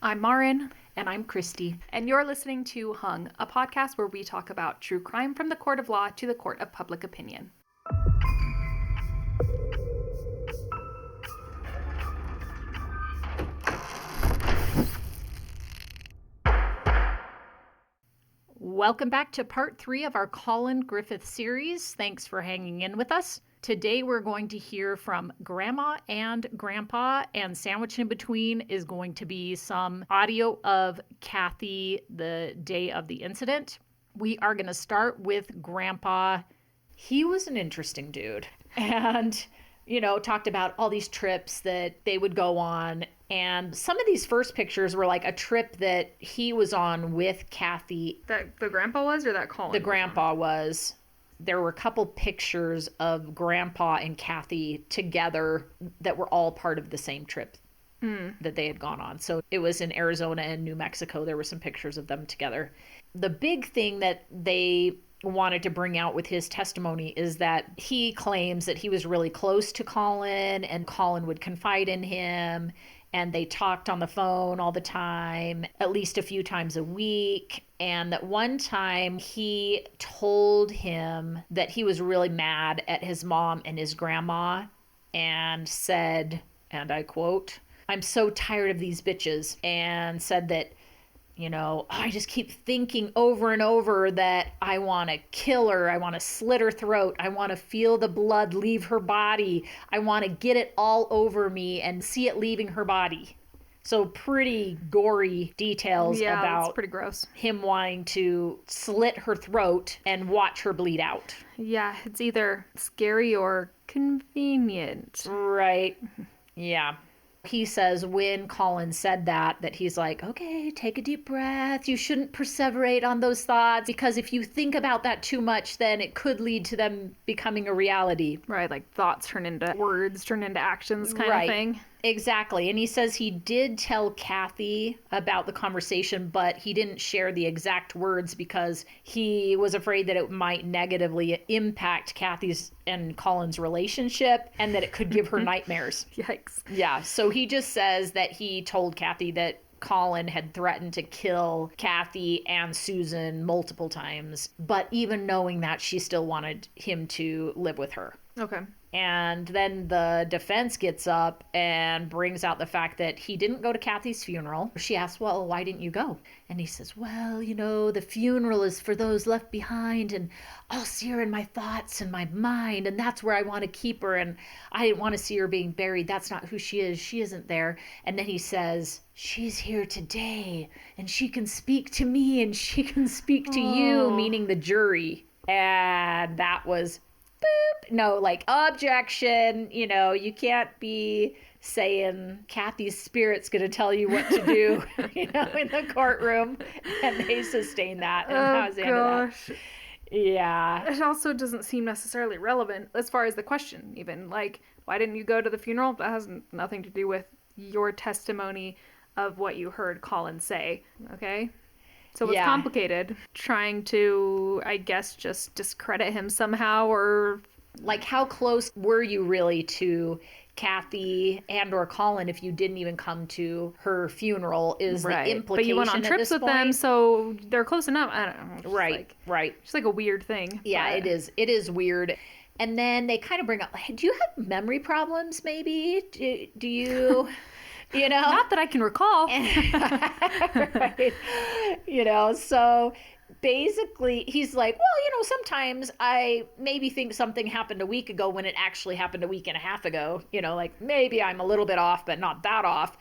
I'm Maryn. And I'm Christie. And you're listening to Hung, a podcast where we talk about true crime from the court of law to the court of public opinion. Welcome back to part 3 of our Collin Griffith series. Thanks for hanging in with us. Today we're going to hear from Grandma and Grandpa, and sandwiched in between is going to be some audio of Cathy the day of the incident. We are going to start with Grandpa. He was an interesting dude and, talked about all these trips that they would go on. And some of these first pictures were like a trip that he was on with Cathy. That the grandpa was, or that Collin? The grandpa was. There were a couple pictures of Grandpa and Cathy together that were all part of the same trip that they had gone on. So it was in Arizona and New Mexico. There were some pictures of them together. The big thing that they wanted to bring out with his testimony is that he claims that he was really close to Collin and Collin would confide in him. And they talked on the phone all the time, at least a few times a week. And that one time he told him that he was really mad at his mom and his grandma and said, and I quote, "I'm so tired of these bitches," and said that, I just keep thinking over and over that I want to kill her. I want to slit her throat. I want to feel the blood leave her body. I want to get it all over me and see it leaving her body. So pretty gory details about it's pretty gross. Him wanting to slit her throat and watch her bleed out. Yeah, it's either scary or convenient. Right. Yeah. He says when Collin said that he's like, okay, take a deep breath. You shouldn't perseverate on those thoughts because if you think about that too much, then it could lead to them becoming a reality. Right, like thoughts turn into words, turn into actions kind of thing. Exactly. And he says he did tell Cathy about the conversation, but he didn't share the exact words because he was afraid that it might negatively impact Cathy's and Collin's relationship and that it could give her nightmares. Yikes. Yeah. So he just says that he told Cathy that Collin had threatened to kill Cathy and Susan multiple times, but even knowing that, she still wanted him to live with her. Okay. And then the defense gets up and brings out the fact that he didn't go to Cathy's funeral. She asks, well, why didn't you go? And he says, well, the funeral is for those left behind, and I'll see her in my thoughts and my mind, and that's where I want to keep her, and I didn't want to see her being buried. That's not who she is. She isn't there. And then he says, she's here today, and she can speak to me, and she can speak to you, meaning the jury. And that was... boop. No, objection. You can't be saying Cathy's spirit's going to tell you what to do, in the courtroom. And they sustained that. And that was the end of that. Yeah. It also doesn't seem necessarily relevant as far as the question, even. Why didn't you go to the funeral? That has nothing to do with your testimony of what you heard Collin say, okay? So it's complicated, trying to, I guess, just discredit him somehow, or... how close were you really to Cathy and or Collin if you didn't even come to her funeral is the implication. But you went on trips with them, so they're close enough. I don't know. Right. It's like a weird thing. Yeah, but... it is weird. And then they kind of bring up, do you have memory problems maybe? Do you... Not that I can recall. Right. So basically he's like, well, sometimes I maybe think something happened a week ago when it actually happened a week and a half ago. Maybe I'm a little bit off, but not that off.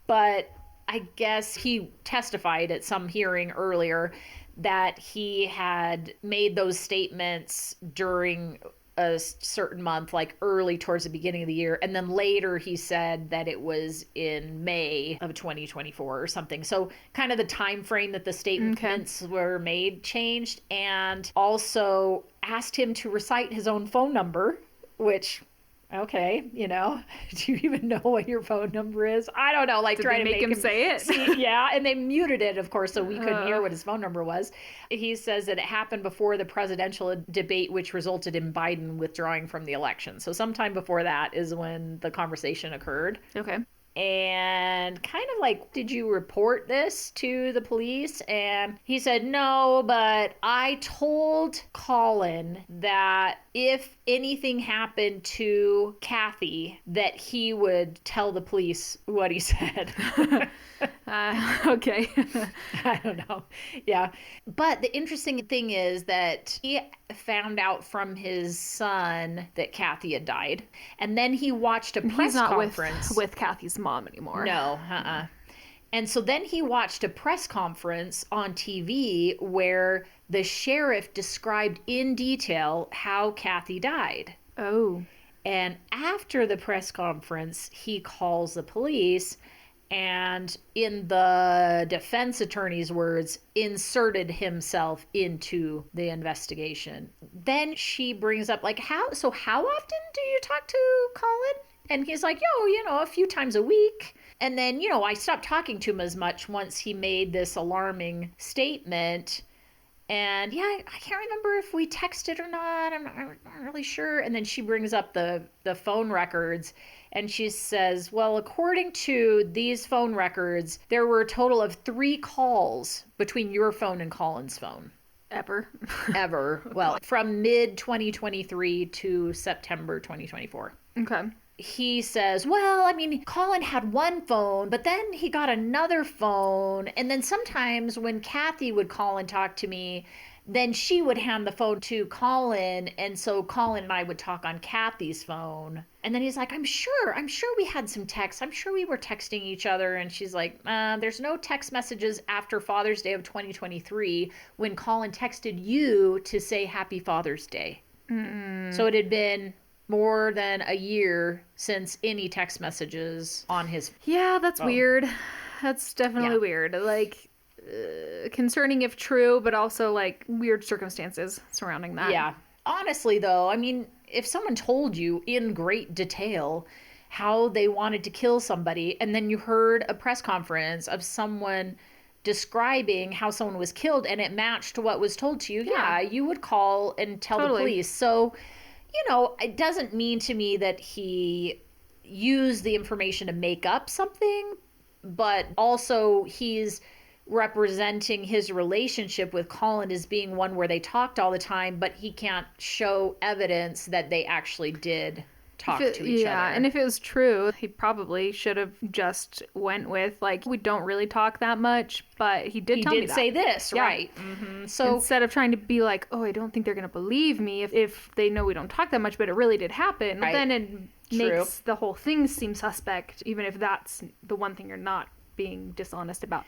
But I guess he testified at some hearing earlier that he had made those statements during a certain month, early towards the beginning of the year. And then later he said that it was in May of 2024 or something. So kind of the time frame that the statements were made changed, and also asked him to recite his own phone number, which... okay, do you even know what your phone number is? I don't know, Did try to make him say it. Yeah, and they muted it, of course, so we couldn't hear what his phone number was. He says that it happened before the presidential debate, which resulted in Biden withdrawing from the election. So sometime before that is when the conversation occurred. Okay. and kind of like, did you report this to the police? And he said, no, but I told Collin that if anything happened to Cathy, that he would tell the police what he said. Okay. I don't know. Yeah. But the interesting thing is that he found out from his son that Cathy had died. And then he watched a press conference. With Cathy's mom anymore. No, And so then he watched a press conference on TV where the sheriff described in detail how Cathy died. Oh. And after the press conference, he calls the police and, in the defense attorney's words, inserted himself into the investigation. Then she brings up, like, how often do you talk to Collin? And he's like, a few times a week. And then, I stopped talking to him as much once he made this alarming statement. And yeah, I can't remember if we texted or not. I'm not really sure. And then she brings up the phone records and she says, well, according to these phone records, there were a total of 3 calls between your phone and Collin's phone. Ever. Well, from mid-2023 to September 2024. Okay. He says, well, Collin had one phone, but then he got another phone. And then sometimes when Cathy would call and talk to me, then she would hand the phone to Collin. And so Collin and I would talk on Cathy's phone. And then he's like, I'm sure we had some texts. I'm sure we were texting each other. And she's like, there's no text messages after Father's Day of 2023 when Collin texted you to say Happy Father's Day. Mm-mm. So it had been more than a year since any text messages on his phone. Yeah, that's weird. That's definitely weird. Like, concerning if true, but also, like, weird circumstances surrounding that. Yeah. Honestly, though, if someone told you in great detail how they wanted to kill somebody, and then you heard a press conference of someone describing how someone was killed and it matched what was told to you, you would call and tell the police. So, it doesn't mean to me that he used the information to make up something, but also he's representing his relationship with Collin as being one where they talked all the time, but he can't show evidence that they actually did talk to each other. Yeah, and if it was true, he probably should have just went with, like, we don't really talk that much, but he did tell me that. Say this, right. Mm-hmm. So instead of trying to be like, oh, I don't think they're going to believe me if they know we don't talk that much, but it really did happen, then it makes the whole thing seem suspect, even if that's the one thing you're not being dishonest about,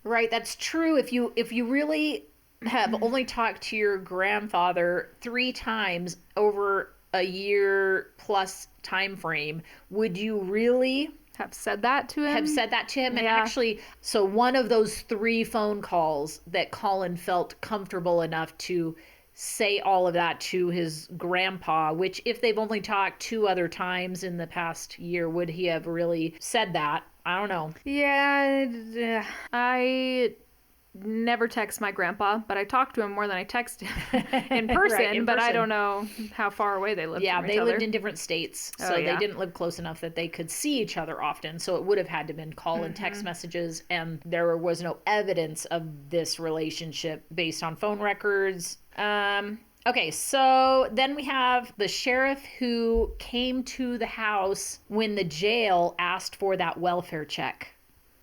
Right, that's true. If you really have only talked to your grandfather 3 times over a year plus time frame, would you really have said that to him? And actually, so one of those 3 phone calls that Collin felt comfortable enough to say all of that to his grandpa, which if they've only talked 2 other times in the past year, would he have really said that? I don't know. Yeah, I never text my grandpa, but I talk to him more than I text him in person, but I don't know how far away they lived from each other. Yeah, they lived in different states, so they didn't live close enough that they could see each other often, so it would have had to been call and text messages, and there was no evidence of this relationship based on phone records. Okay, so then we have the sheriff who came to the house when the jail asked for that welfare check.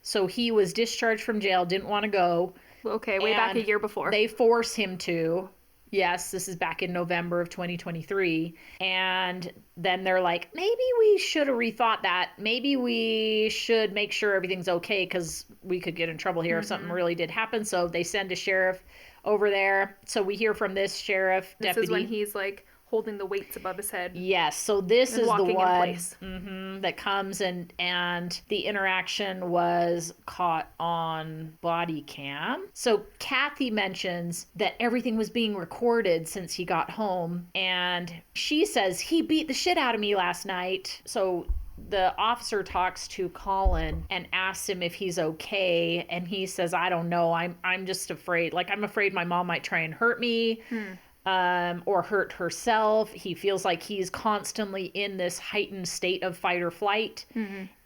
So he was discharged from jail, didn't want to go. Okay, way back a year before. They force him to. Yes, this is back in November of 2023. And then they're like, maybe we should have rethought that. Maybe we should make sure everything's okay because we could get in trouble here if something really did happen. So they send a sheriff over there. So we hear from this sheriff deputy. This is when he's like holding the weights above his head. Yes, so this is the one that comes and the interaction was caught on body cam. So Cathy mentions that everything was being recorded since he got home, and she says he beat the shit out of me last night. So the officer talks to Collin and asks him if he's okay, and he says, I don't know, I'm just afraid. Like, I'm afraid my mom might try and hurt me. or hurt herself. He feels like he's constantly in this heightened state of fight or flight,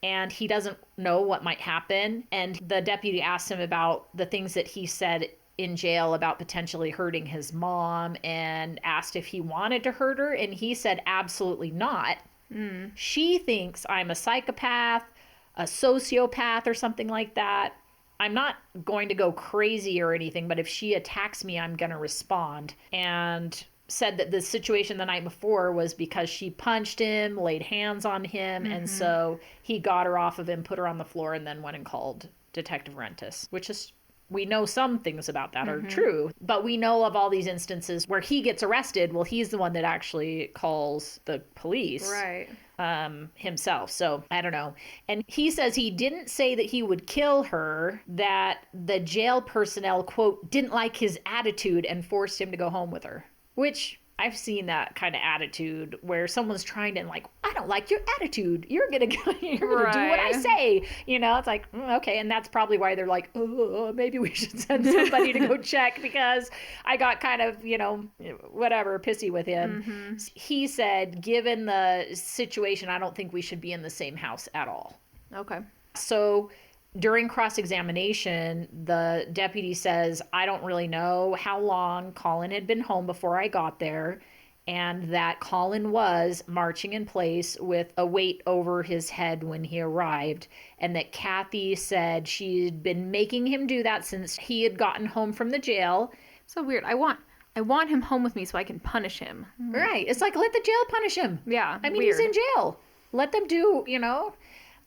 and he doesn't know what might happen. And the deputy asked him about the things that he said in jail about potentially hurting his mom, and asked if he wanted to hurt her, and he said absolutely not. She thinks I'm a psychopath, a sociopath, or something like that. I'm not going to go crazy or anything, but if she attacks me, I'm going to respond. And said that the situation the night before was because she punched him, laid hands on him, and so he got her off of him, put her on the floor, and then went and called Detective Rentis, which is, we know some things about that are true, but we know of all these instances where he gets arrested. Well, he's the one that actually calls the police. Right. Himself. So I don't know. And he says he didn't say that he would kill her, that the jail personnel, quote, didn't like his attitude and forced him to go home with her, which I've seen that kind of attitude where someone's trying to, like, I don't like your attitude. You're going to do what I say. You know, it's like, okay. And that's probably why they're like, oh, maybe we should send somebody to go check because I got kind of, you know, whatever, pissy with him. He said, given the situation, I don't think we should be in the same house at all. Okay. So during cross-examination, the deputy says, I don't really know how long Collin had been home before I got there, and that Collin was marching in place with a weight over his head when he arrived, and that Cathy said she'd been making him do that since he had gotten home from the jail. So weird. I want him home with me so I can punish him. Right. It's like, let the jail punish him. Yeah. I mean, weird. He's in jail. Let them do, you know,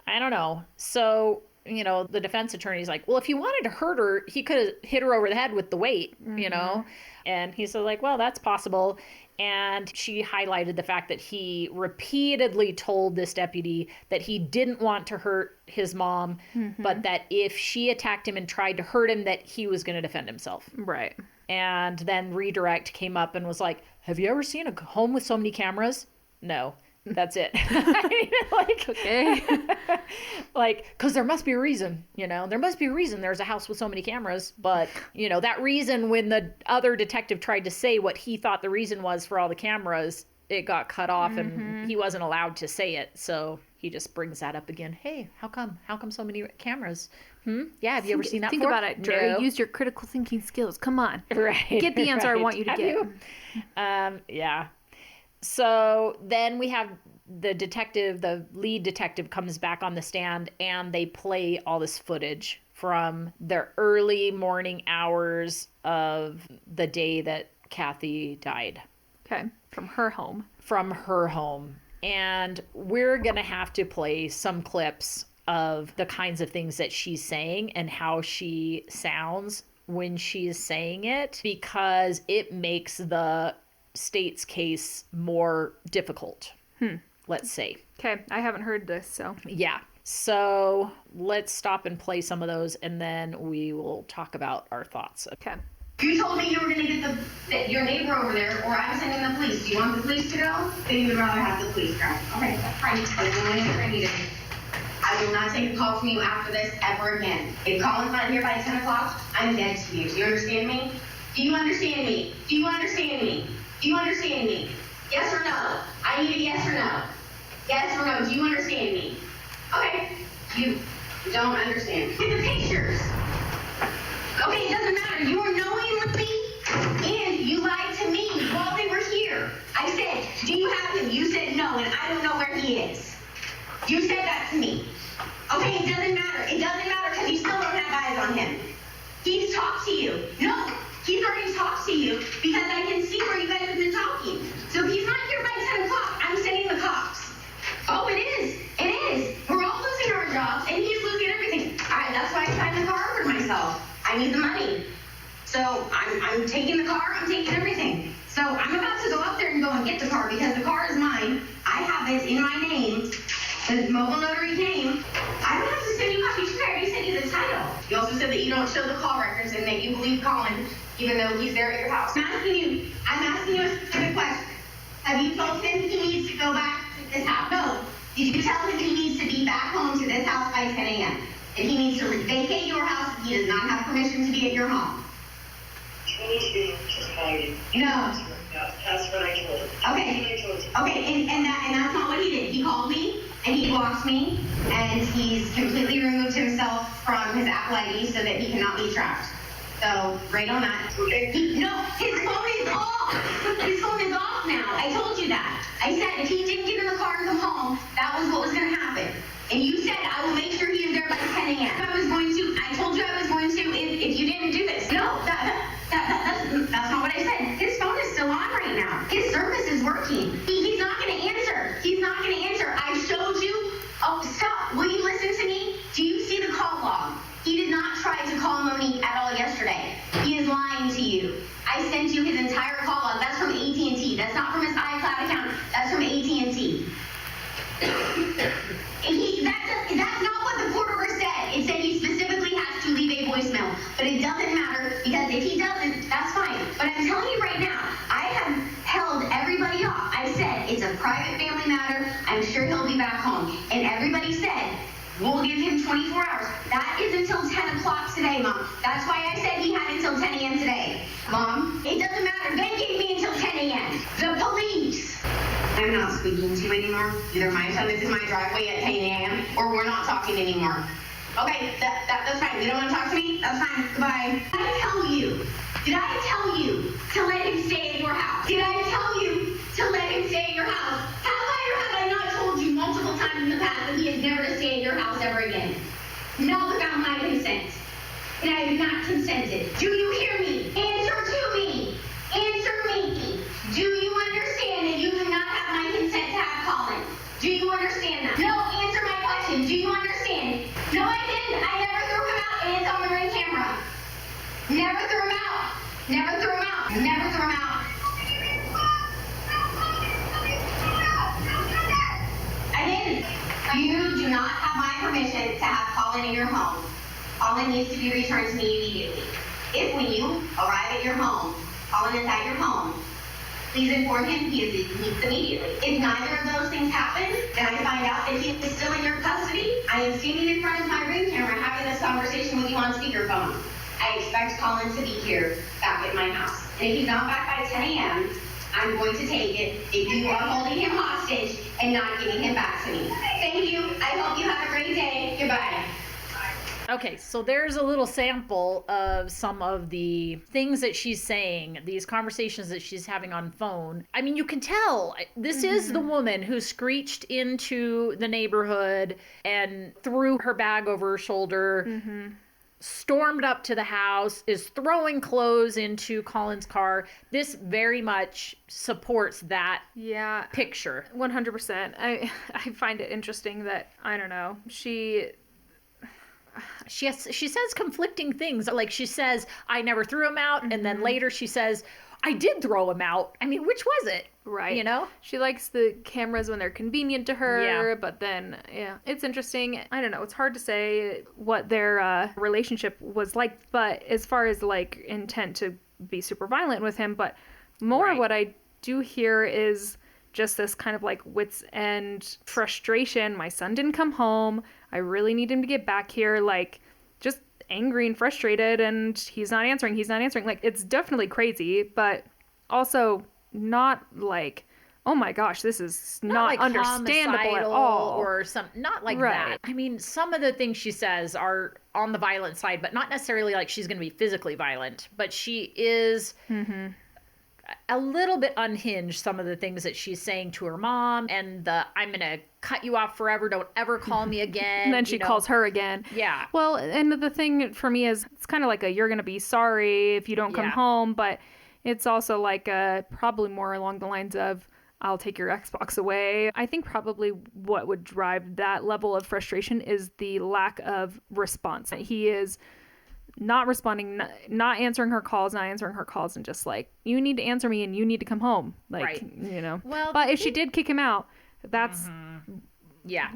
I don't know. So, you know, the defense attorney's like, well, if he wanted to hurt her, he could have hit her over the head with the weight, you know? And he's like, well, that's possible. And she highlighted the fact that he repeatedly told this deputy that he didn't want to hurt his mom, but that if she attacked him and tried to hurt him, that he was going to defend himself. Right. And then redirect came up and was like, have you ever seen a home with so many cameras? No. That's it. Like, Okay. like, because there must be a reason, you know, there must be a reason there's a house with so many cameras. But, you know, that reason, when the other detective tried to say what he thought the reason was for all the cameras, it got cut off and he wasn't allowed to say it. So he just brings that up again. Hey, how come so many cameras? Yeah. Have you ever seen that Think before? about it, Jerry. No. Use your critical thinking skills. Come on. Right. Get the answer I want you to Have get. you? Yeah. So then we have the lead detective comes back on the stand, and they play all this footage from the early morning hours of the day that Cathy died. Okay. From her home. From her home. And we're going to have to play some clips of the kinds of things that she's saying and how she sounds when she's saying it, because it makes the state's case more difficult, let's say. Okay. I haven't heard this, so. Yeah. So let's stop and play some of those, and then we will talk about our thoughts. Okay. You told me you were going to get your neighbor over there, or I'm sending the police. Do you want the police to go? Then you would rather have the police go. Okay, that's fine. I will only answer anything. I will not take a call from you after this ever again. If Collin's not here by 10 o'clock, I'm dead to you. Do you understand me? Do you understand me? Do you understand me? Do you understand me? Yes or no? I need a yes or no. Yes or no? Do you understand me? Okay. You don't understand. Get the pictures. Okay, it doesn't matter. You were knowing with me, and you lied to me while they were here. I said, do you have him? You said no, and I don't know where he is. You said that to me. Okay, it doesn't matter. It doesn't matter because you still don't have eyes on him. He's talked to you. No, he's already talked to you because I can see where you guys have been talking. So if he's not here by 10 o'clock, I'm sending the cops. Oh, it is. It is. We're all losing our jobs, and he's losing everything. That's why I signed the car over myself. I need the money. So I'm taking the car, I'm taking everything. So I'm about to go up there and go and get the car because the car is mine. I have it in my name. The mobile notary came. I don't have to send you copies. I already sent you the title. You also said that you don't show the call records and that you believe Collin, even though he's there at your house. I'm asking you a specific question. Have you told him he needs to go back to this house? No. Did you tell him he needs to be back home to this house by 10 a.m.? And he needs to vacate your house if he does not have permission to be at your home? You need to be confided. No. That's what I told him. Okay. That's what I told him. Okay, and that's not what he did. He called me and he blocked me and he's completely removed himself from his Apple ID so that he cannot be tracked. So, right on that. Okay. No, his phone is off. His phone is off now. I told you that. I said if he didn't get in the car and come home, that was what was going to happen. And you said I will make sure he is there by 10 a.m. I told you I was going to if you didn't do this. No, that's not what I said. His phone is still on right now. His service is working. He's not going to answer. He's not going to answer. I showed you. Oh, stop. Will you listen to me? Do you see the call log? He did not try to call Monique at all yesterday. He is lying to you. I sent you his entire call log. That's from AT&T. That's not from his iCloud account. That's from AT&T. That's not what the court order said. It said he specifically has to leave a voicemail. But it doesn't matter because if he doesn't, that's fine. But I'm telling you right now, I have held everybody off. I said it's a private family matter. I'm sure he'll be back home. And everybody said, we'll give him 24 hours. That is until 10 o'clock today, Mom. That's why I said he had until 10 a.m. today. Mom, it doesn't matter. They gave me until 10 a.m. The police. I'm not speaking to you anymore. Either my son is in my driveway at 10 a.m. or we're not talking anymore. Okay, that's fine. You don't want to talk to me? That's fine. Goodbye. Did I tell you to let him stay at your house? Did I tell you to let him stay at your house? Have I or have I not told you multiple times in the past that he is never to stay at your house ever again? Not without my consent. And I have not consented. Do you hear me? Answer to me. Answer me. Do you understand that you do not have my consent to have Collin? Do you understand that? No, answer my question. Do you understand? No, I didn't. I never threw him out, and it's on the ring camera. Never threw him out. Never threw him out. Never threw him out. I didn't. You do not have my permission to have Collin in your home. Collin needs to be returned to me immediately. If when you arrive at your home, Collin is at your home, please inform him he is released immediately. If neither of those things happen, and I find out that he is still in your custody, I am standing in front of my ring camera having this conversation with you on speakerphone. I expect Collin to be here back at my house. And if he's not back by 10 a.m., I'm going to take it if you are holding him hostage and not giving him back to me. Thank you. I hope you have a great day. Goodbye. Okay, so there's a little sample of some of the things that she's saying, these conversations that she's having on phone. I mean, you can tell this is the woman who screeched into the neighborhood and threw her bag over her shoulder, stormed up to the house, is throwing clothes into Collin's car. This very much supports that picture. 100%. I find it interesting that, I don't know, she says conflicting things. Like she says, I never threw him out. And then later she says, I did throw him out. I mean, which was it? Right. You know? She likes the cameras when they're convenient to her, but then, it's interesting. I don't know. It's hard to say what their relationship was like, but as far as like intent to be super violent with him, but more what I do hear is just this kind of like wits end frustration. My son didn't come home. I really need him to get back here. Like, just angry and frustrated, and he's not answering. Like, it's definitely crazy, but also not like, oh my gosh, this is not like understandable at all. Or not like that. I mean, some of the things she says are on the violent side, but not necessarily like she's going to be physically violent. But she is a little bit unhinged, some of the things that she's saying to her mom, and I'm going to cut you off forever. Don't ever call me again. And then she calls her again. Yeah. Well, and the thing for me is it's kind of like you're going to be sorry if you don't come home, but it's also like probably more along the lines of, I'll take your Xbox away. I think probably what would drive that level of frustration is the lack of response. He is not responding, not answering her calls, and just like, you need to answer me and you need to come home. Like, you know. Well, but if she did kick him out, that's,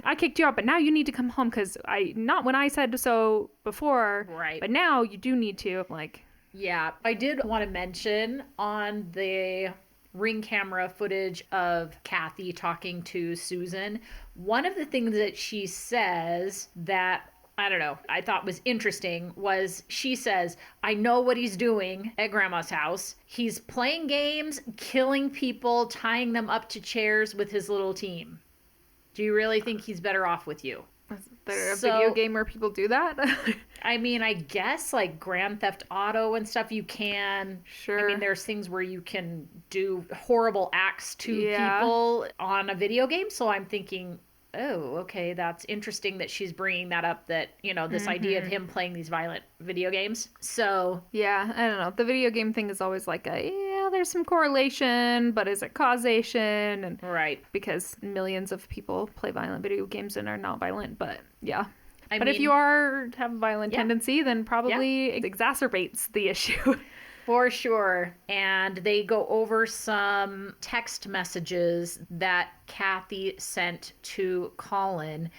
I kicked you out, but now you need to come home because not when I said so before, but now you do need to. Like, yeah, I did want to mention on the ring camera footage of Cathy talking to Susan, one of the things that she says that I don't know, I thought was interesting was she says, I know what he's doing at grandma's house. He's playing games, killing people, tying them up to chairs with his little team. Do you really think he's better off with you? Is there a video game where people do that? I mean, I guess like Grand Theft Auto and stuff, you can. Sure. I mean, there's things where you can do horrible acts to people on a video game. So I'm thinking, oh, okay, that's interesting that she's bringing that up, that, you know, this idea of him playing these violent video games. So yeah, I don't know. The video game thing is always like there's some correlation, but is it causation? And right. Because millions of people play violent video games and are not violent, but yeah. I but mean, if you have a violent tendency, then probably it exacerbates the issue. For sure. And they go over some text messages that Cathy sent to Collin.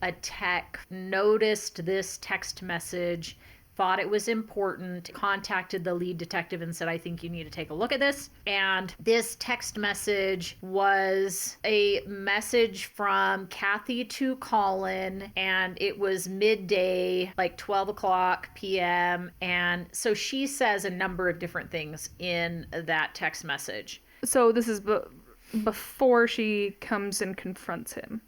A tech noticed this text message, thought it was important, contacted the lead detective and said, I think you need to take a look at this. And this text message was a message from Cathy to Collin, and it was midday, like 12 o'clock p.m. And so she says a number of different things in that text message. So this is before she comes and confronts him.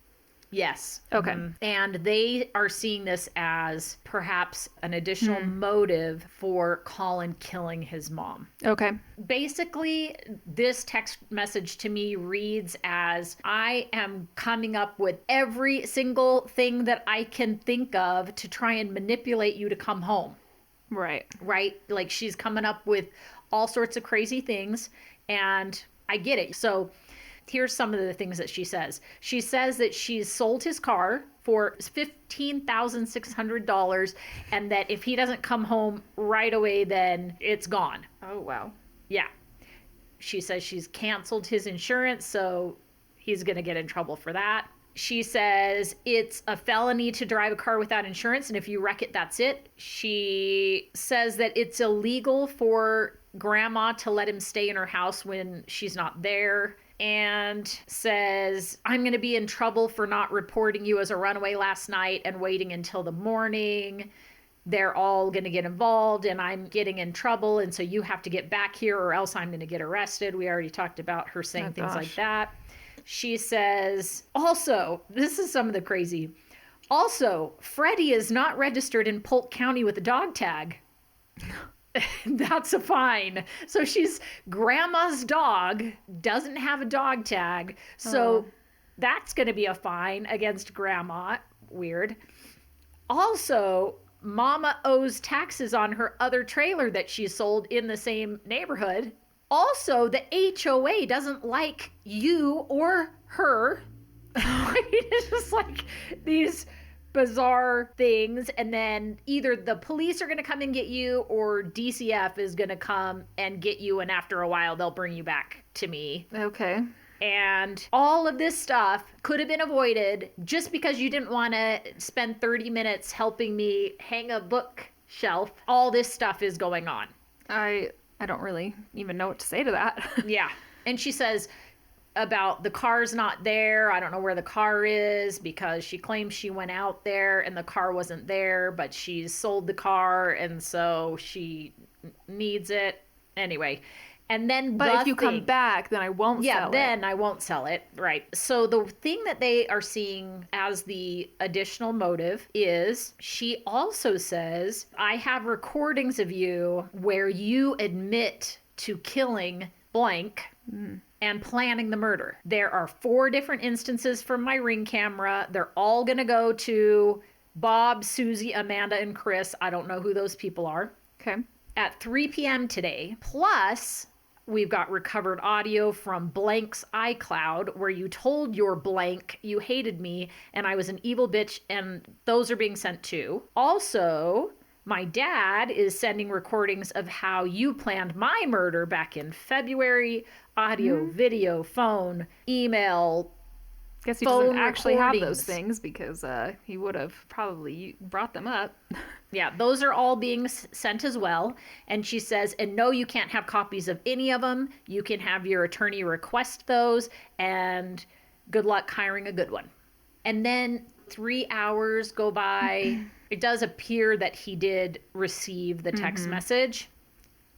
Yes. Okay. And they are seeing this as perhaps an additional motive for Collin killing his mom. Okay. Basically, this text message to me reads as, I am coming up with every single thing that I can think of to try and manipulate you to come home. Right. Right? Like she's coming up with all sorts of crazy things, and I get it. So here's some of the things that she says. She says that she's sold his car for $15,600 and that if he doesn't come home right away, then it's gone. Oh, wow. Yeah. She says she's canceled his insurance, so he's going to get in trouble for that. She says it's a felony to drive a car without insurance, and if you wreck it, that's it. She says that it's illegal for grandma to let him stay in her house when she's not there. And says, I'm going to be in trouble for not reporting you as a runaway last night and waiting until the morning. They're all going to get involved and I'm getting in trouble. And so you have to get back here or else I'm going to get arrested. We already talked about her saying things like that. She says, also, this is some of the crazy. Also, Freddie is not registered in Polk County with a dog tag. That's a fine. So she's grandma's dog, doesn't have a dog tag. So that's going to be a fine against grandma. Weird. Also, mama owes taxes on her other trailer that she sold in the same neighborhood. Also, the HOA doesn't like you or her. It's just like these bizarre things, and then either the police are going to come and get you or DCF is going to come and get you, and after a while they'll bring you back to me. Okay. And all of this stuff could have been avoided just because you didn't want to spend 30 minutes helping me hang a bookshelf. All this stuff is going on. I don't really even know what to say to that. Yeah. And she says about the car's not there. I don't know where the car is because she claims she went out there and the car wasn't there, but she's sold the car and so she needs it. Anyway. And then but if you come back, then I won't sell it. Yeah, then I won't sell it. Right. So the thing that they are seeing as the additional motive is she also says, I have recordings of you where you admit to killing blank and planning the murder. There are 4 different instances from my Ring camera. They're all going to go to Bob, Susie, Amanda, and Chris. I don't know who those people are. Okay. At 3 p.m. today. Plus, we've got recovered audio from Blank's iCloud where you told your blank you hated me and I was an evil bitch, and those are being sent too. Also, my dad is sending recordings of how you planned my murder back in February. Audio, video, phone, email. Guess he doesn't actually have those things because he would have probably brought them up. Yeah, those are all being sent as well. And she says, and no, you can't have copies of any of them. You can have your attorney request those, and good luck hiring a good one. And then 3 hours go by. it does appear that he did receive the text message,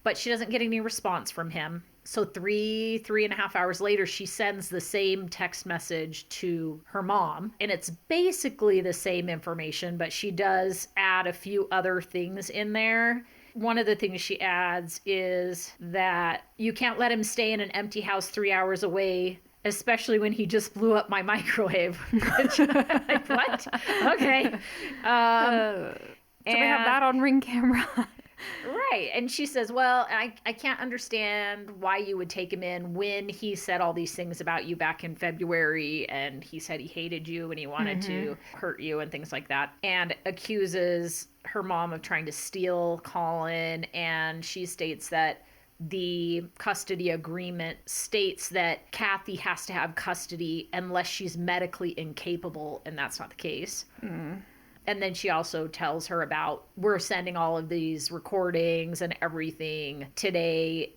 but she doesn't get any response from him. So 3.5 hours later, she sends the same text message to her mom. And it's basically the same information, but she does add a few other things in there. One of the things she adds is that you can't let him stay in an empty house 3 hours away, especially when he just blew up my microwave. Like, what? Okay. So we have that on Ring camera. Right. And she says, well, I can't understand why you would take him in when he said all these things about you back in February, and he said he hated you and he wanted to hurt you and things like that, and accuses her mom of trying to steal Collin. And she states that the custody agreement states that Cathy has to have custody unless she's medically incapable, and that's not the case. And then she also tells her about, we're sending all of these recordings and everything today,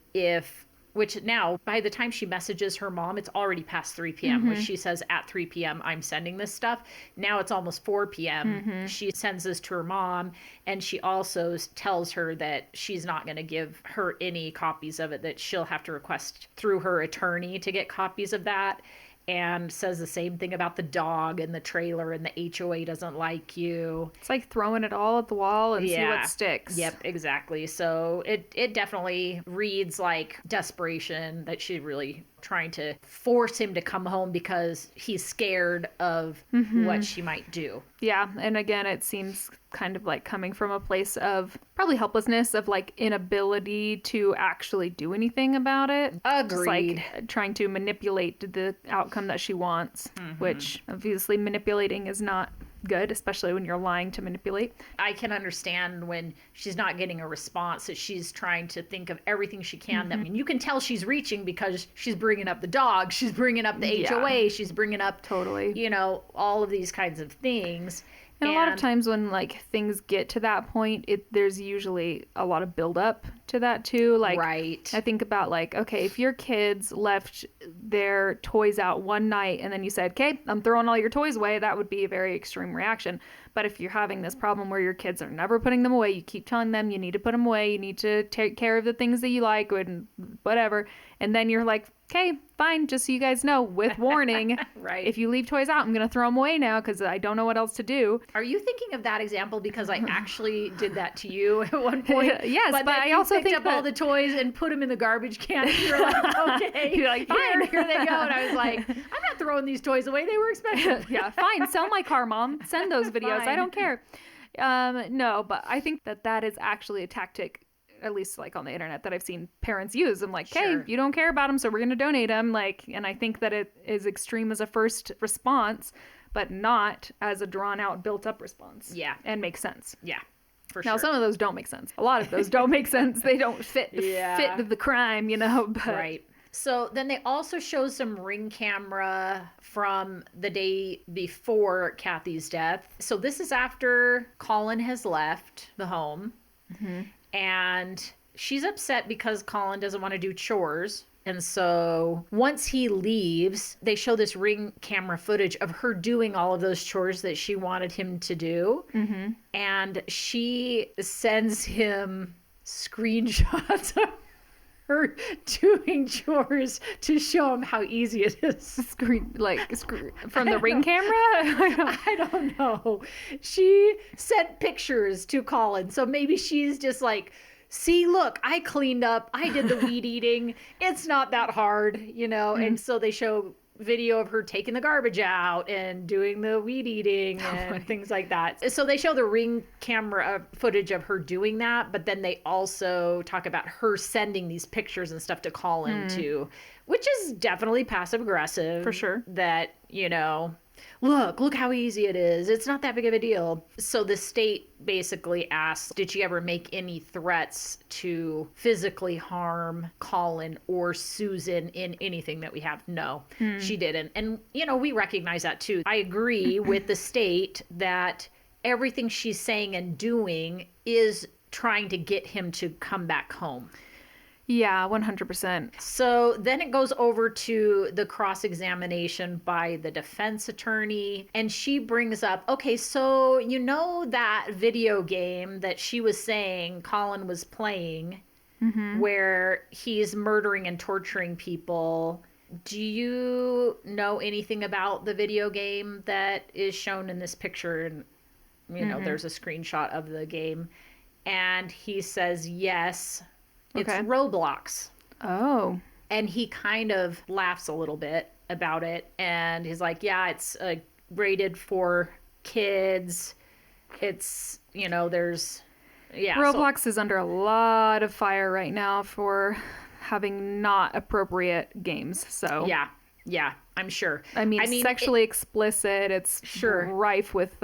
which now, by the time she messages her mom, it's already past 3 p.m., which she says at 3 p.m., I'm sending this stuff. Now it's almost 4 p.m. She sends this to her mom, and she also tells her that she's not going to give her any copies of it, that she'll have to request through her attorney to get copies of that. And says the same thing about the dog and the trailer and the HOA doesn't like you. It's like throwing it all at the wall and see what sticks. Yep, exactly. So it definitely reads like desperation, that she's really trying to force him to come home because he's scared of what she might do. Yeah, and again, it seems kind of like coming from a place of probably helplessness, of like inability to actually do anything about it. Agreed. Just like trying to manipulate the outcome that she wants, which obviously manipulating is not good, especially when you're lying to manipulate. I can understand when she's not getting a response that she's trying to think of everything she can. I mean, you can tell she's reaching because she's bringing up the dog, she's bringing up the HOA, she's bringing up totally, all of these kinds of things. And a lot of times when like things get to that point, there's usually a lot of buildup to that too. Like, right. I think about like, okay, if your kids left their toys out one night and then you said, okay, I'm throwing all your toys away, that would be a very extreme reaction. But if you're having this problem where your kids are never putting them away, you keep telling them you need to put them away, you need to take care of the things that you like and whatever, and then you're like, okay, fine, just so you guys know, with warning, right. If you leave toys out, I'm going to throw them away now because I don't know what else to do. Are you thinking of that example because I actually did that to you at one point? Yes, but I also picked think up all the toys and put them in the garbage can. And you're like, okay, you're like, fine, here they go. And I was like, I'm not throwing these toys away. They were expensive. Yeah, fine, sell my car, Mom. Send those videos. Fine. I don't care. No, but I think that is actually a tactic, at least like on the internet, that I've seen parents use. I'm like, hey, you don't care about them, so we're going to donate them. Like, and I think that it is extreme as a first response, but not as a drawn out, built up response. Yeah. And makes sense. Yeah. For Now, sure. some of those don't make sense. A lot of those don't make sense. They don't fit the crime, but... Right. So then they also show some Ring camera from the day before Cathy's death. So this is after Collin has left the home. And she's upset because Collin doesn't want to do chores. And so once he leaves, they show this Ring camera footage of her doing all of those chores that she wanted him to do. And she sends him screnershots of her doing chores to show him how easy it is. From the Ring camera? I don't know. She sent pictures to Collin. So maybe she's just like, see, look, I cleaned up. I did the weed eating. It's not that hard, And so they show video of her taking the garbage out and doing the weed eating and things like that. So they show the Ring camera footage of her doing that, but then they also talk about her sending these pictures and stuff to Collin too, which is definitely passive aggressive. For sure. That, look how easy it is. It's not that big of a deal. So the state basically asks, did she ever make any threats to physically harm Collin or Susan in anything that we have? No, she didn't. And, we recognize that too. I agree with the state that everything she's saying and doing is trying to get him to come back home. Yeah, 100%. So then it goes over to the cross-examination by the defense attorney, and she brings up, okay, so you know that video game that she was saying Collin was playing, where he's murdering and torturing people. Do you know anything about the video game that is shown in this picture? And, you know, there's a screenshot of the game. And he says, yes, it's Roblox. Oh. And he kind of laughs a little bit about it. And he's like, yeah, it's rated for kids. It's, you know, there's, yeah. Roblox is under a lot of fire right now for having not appropriate games. So yeah, I'm sure. I mean sexually explicit. It's sure rife with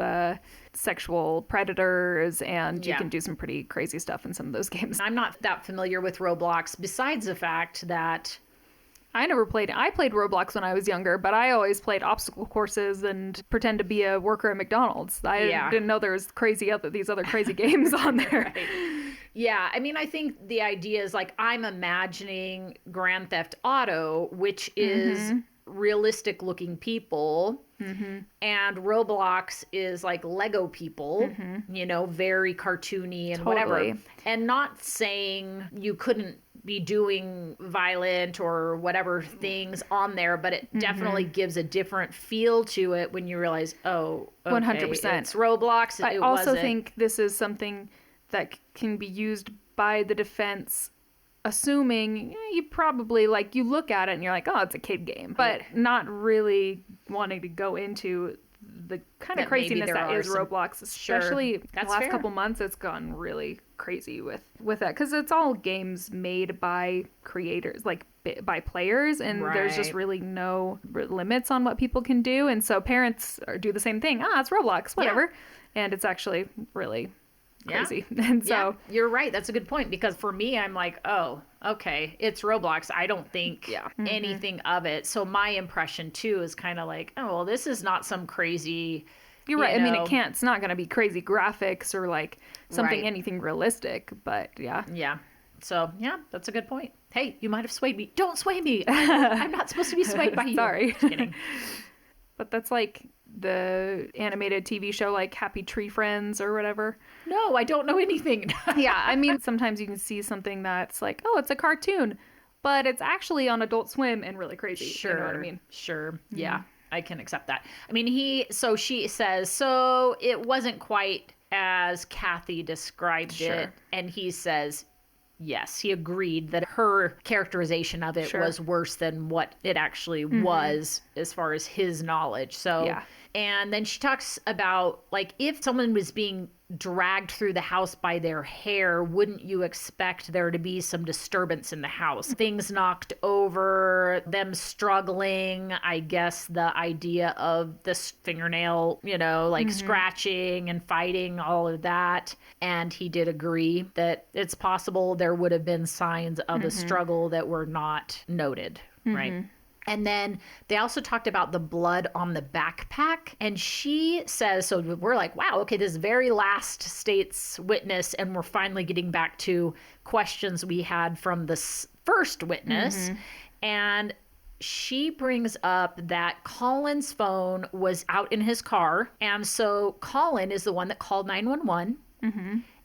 sexual predators, and you can do some pretty crazy stuff in some of those games. I'm not that familiar with Roblox, besides the fact that I played Roblox when I was younger, but I always played obstacle courses and pretend to be a worker at McDonald's. I didn't know there was these other crazy games on there. Right. Yeah, I mean, I think the idea is like, I'm imagining Grand Theft Auto, which is realistic looking people, and Roblox is like Lego people, you know, very cartoony and whatever. And not saying you couldn't be doing violent or whatever things on there, but it definitely gives a different feel to it when you realize, oh, okay, 100%. it's Roblox. I also think this is something that can be used by the defense, assuming you probably, like, you look at it and you're like, oh, it's a kid game, but not really wanting to go into the kind of craziness that is Roblox, especially the last couple months. It's gone really crazy with that, because it's all games made by creators, like by players, and there's just really no limits on what people can do, and so parents do the same thing. It's Roblox, whatever, and it's actually really crazy. And so you're right, that's a good point, because for me, I'm like, oh, okay, it's Roblox. I don't think anything of it. So my impression too is kind of like, oh, well, this is not some crazy, you're right, I mean, it's not going to be crazy graphics or like something anything realistic, but so that's a good point. Hey, you might have swayed me. Don't sway me. I'm not supposed to be swayed by you. Sorry. Just kidding. But that's like the animated TV show, like Happy Tree Friends or whatever. No, I don't know anything. I mean, sometimes you can see something that's like, oh, it's a cartoon, but it's actually on Adult Swim and really crazy. Sure. You know what I mean? Sure. Yeah, I can accept that. I mean, she says, so it wasn't quite as Cathy described it. And he says, yes, he agreed that her characterization of it was worse than what it actually was as far as his knowledge. So, and then she talks about, like, if someone was being dragged through the house by their hair, wouldn't you expect there to be some disturbance in the house? Things knocked over, them struggling, I guess the idea of this fingernail, you know, like scratching and fighting, all of that. And he did agree that it's possible there would have been signs of a struggle that were not noted, right? And then they also talked about the blood on the backpack. And she says, so we're like, wow, okay, this very last state's witness. And we're finally getting back to questions we had from the first witness. And she brings up that Collin's phone was out in his car. And so Collin is the one that called 911.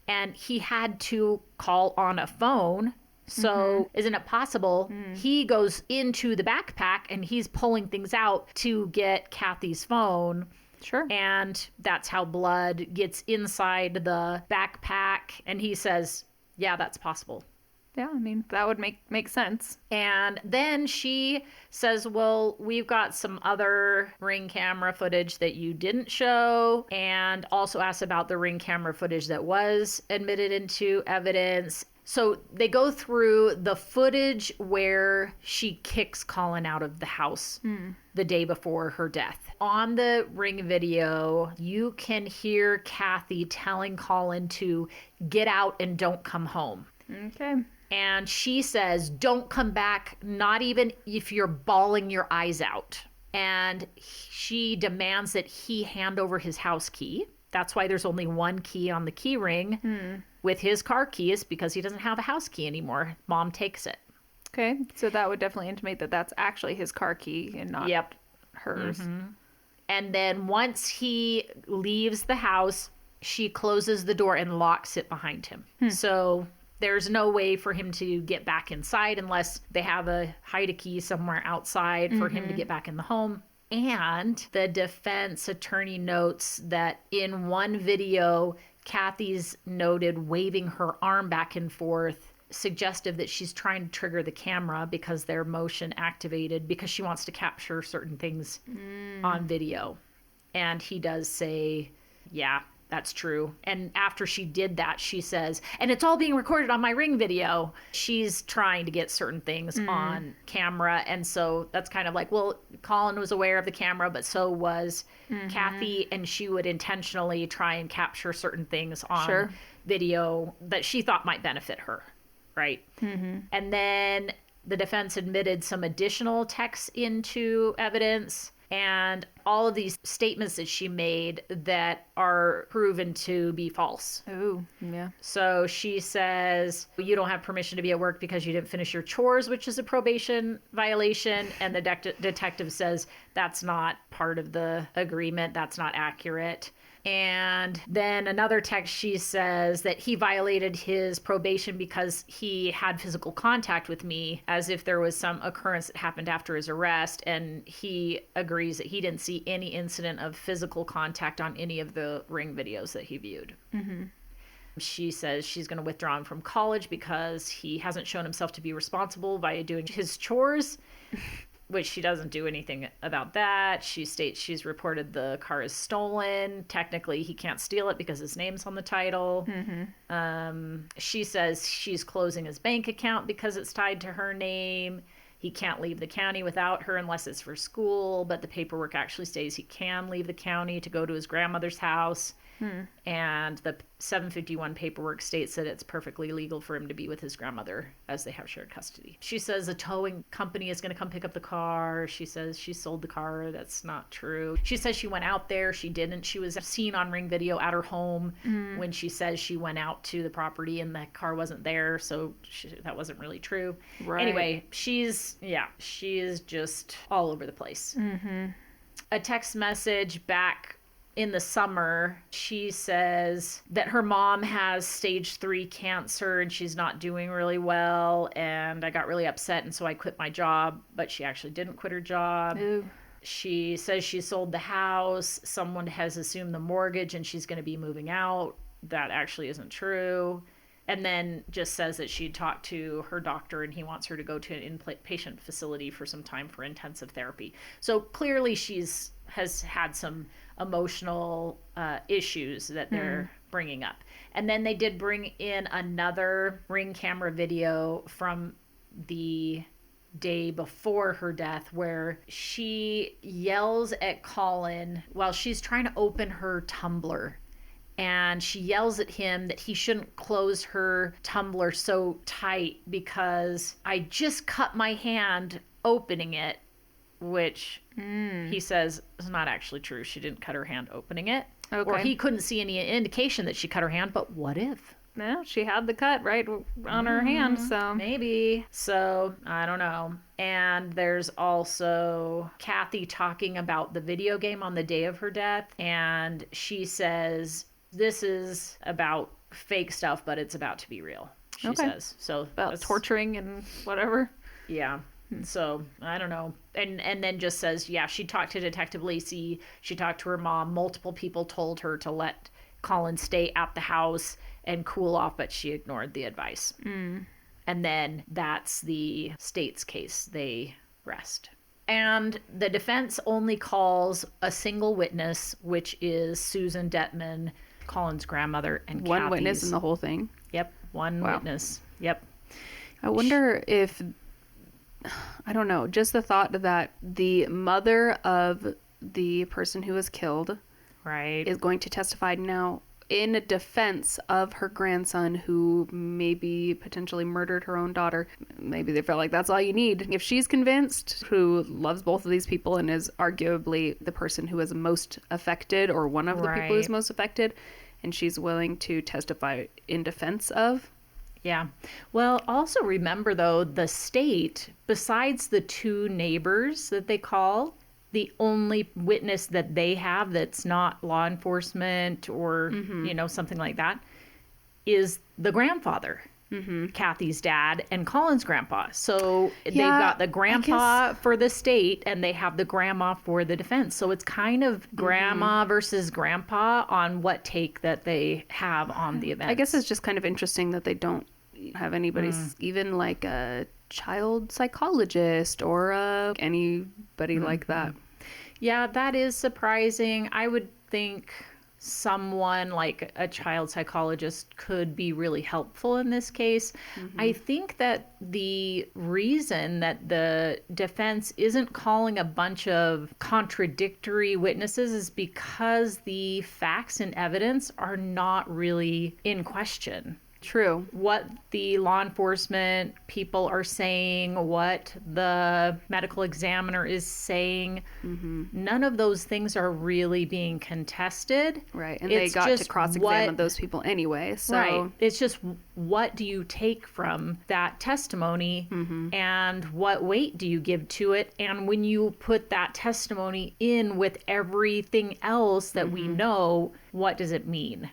And he had to call on a phone. So isn't it possible he goes into the backpack and he's pulling things out to get Cathy's phone? Sure. And that's how blood gets inside the backpack. And he says, yeah, that's possible. Yeah, I mean, that would make sense. And then she says, well, we've got some other Ring camera footage that you didn't show, and also asks about the Ring camera footage that was admitted into evidence. So they go through the footage where she kicks Collin out of the house the day before her death. On the Ring video, you can hear Cathy telling Collin to get out and don't come home. Okay. And she says, don't come back, not even if you're bawling your eyes out. And she demands that he hand over his house key. That's why there's only one key on the key ring. with his car keys because he doesn't have a house key anymore. Mom takes it. Okay, so that would definitely intimate that that's actually his car key and not hers. And then once he leaves the house, she closes the door and locks it behind him. So there's no way for him to get back inside unless they have a hide a key somewhere outside for him to get back in the home. And the defense attorney notes that in one video, Cathy's noted waving her arm back and forth, suggestive that she's trying to trigger the camera because they're motion activated because she wants to capture certain things on video. And he does say, yeah, that's true. And after she did that, she says, and it's all being recorded on my Ring video. She's trying to get certain things on camera. And so that's kind of like, well, Collin was aware of the camera, but so was Cathy. And she would intentionally try and capture certain things on video that she thought might benefit her. Right. And then the defense admitted some additional texts into evidence. And all of these statements that she made that are proven to be false. Oh, yeah. So she says, you don't have permission to be at work because you didn't finish your chores, which is a probation violation. And the detective says, that's not part of the agreement. That's not accurate. And then another text, she says that he violated his probation because he had physical contact with me, as if there was some occurrence that happened after his arrest. And he agrees that he didn't see any incident of physical contact on any of the Ring videos that he viewed. She says she's going to withdraw him from college because he hasn't shown himself to be responsible by doing his chores. Which she doesn't do anything about that. She states she's reported the car is stolen. Technically, he can't steal it because his name's on the title. She says she's closing his bank account because it's tied to her name. He can't leave the county without her unless it's for school, but the paperwork actually states he can leave the county to go to his grandmother's house. And the 751 paperwork states that it's perfectly legal for him to be with his grandmother as they have shared custody. She says a towing company is going to come pick up the car. She says she sold the car. That's not true. She says she went out there. She didn't. She was seen on Ring video at her home when she says she went out to the property and the car wasn't there. So that wasn't really true. Right. Anyway, she is just all over the place. A text message back in the summer, she says that her mom has stage 3 cancer and she's not doing really well. And I got really upset. And so I quit my job, but she actually didn't quit her job. Ooh. She says she sold the house. Someone has assumed the mortgage and she's going to be moving out. That actually isn't true. And then just says that she talked to her doctor and he wants her to go to an inpatient facility for some time for intensive therapy. So clearly has had some emotional issues that they're bringing up. And then they did bring in another Ring camera video from the day before her death where she yells at Collin while she's trying to open her tumbler. And she yells at him that he shouldn't close her tumbler so tight because I just cut my hand opening it, which he says is not actually true. She didn't cut her hand opening it. Okay. Or he couldn't see any indication that she cut her hand, but what if? No, she had the cut right on her hand, so. Maybe. So, I don't know. And there's also Cathy talking about the video game on the day of her death. And she says, this is about fake stuff, but it's about to be real, she says. So about torturing and whatever. Yeah. So, I don't know. And then just says, she talked to Detective Lacey. She talked to her mom. Multiple people told her to let Collin stay at the house and cool off, but she ignored the advice. And then that's the state's case. They rest. And the defense only calls a single witness, which is Susan Dethman, Collin's grandmother, and one Cathy's. witness in the whole thing. Yep, one witness. Yep. I wonder if, I don't know, just the thought that the mother of the person who was killed is going to testify now in defense of her grandson who maybe potentially murdered her own daughter. Maybe they felt like that's all you need. If she's convinced, who loves both of these people and is arguably the person who is most affected or one of the people who's most affected, and she's willing to testify in defense of. Yeah. Well, also remember, though, the state, besides the two neighbors that they call, the only witness that they have that's not law enforcement or, something like that, is the grandfather, Cathy's dad, and Collin's grandpa. So they've got the grandpa for the state, and they have the grandma for the defense. So it's kind of grandma versus grandpa on what take that they have on the event. I guess it's just kind of interesting that they don't have anybody, even like a child psychologist or anybody like that. Yeah, that is surprising. I would think someone like a child psychologist could be really helpful in this case. I think that the reason that the defense isn't calling a bunch of contradictory witnesses is because the facts and evidence are not really in question. True. What the law enforcement people are saying, what the medical examiner is saying, none of those things are really being contested. Right. And they got to cross-examine those people anyway. So. Right. It's just, what do you take from that testimony and what weight do you give to it? And when you put that testimony in with everything else that we know, what does it mean?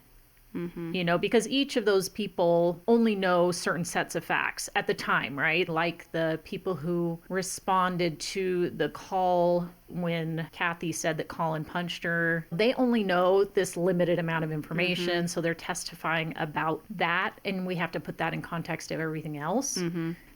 Because each of those people only know certain sets of facts at the time, right? Like the people who responded to the call when Cathy said that Collin punched her. They only know this limited amount of information, so they're testifying about that, and we have to put that in context of everything else.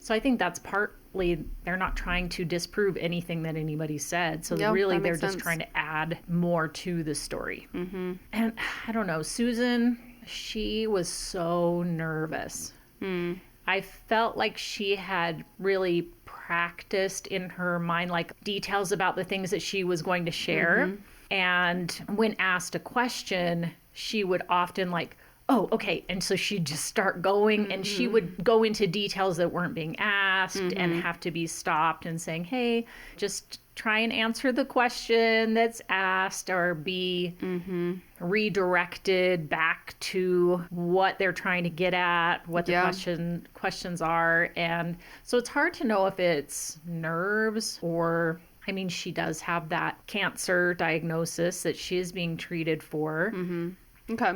So I think that's partly they're not trying to disprove anything that anybody said. So really they're just trying to add more to the story. And I don't know, Susan, she was so nervous. I felt like she had really practiced in her mind, like details about the things that she was going to share. And when asked a question, she would often like, oh, okay. And so she'd just start going and she would go into details that weren't being asked and have to be stopped and saying, hey, just try and answer the question that's asked or be redirected back to what they're trying to get at, what the questions are. And so it's hard to know if it's nerves or, I mean, she does have that cancer diagnosis that she is being treated for. Okay.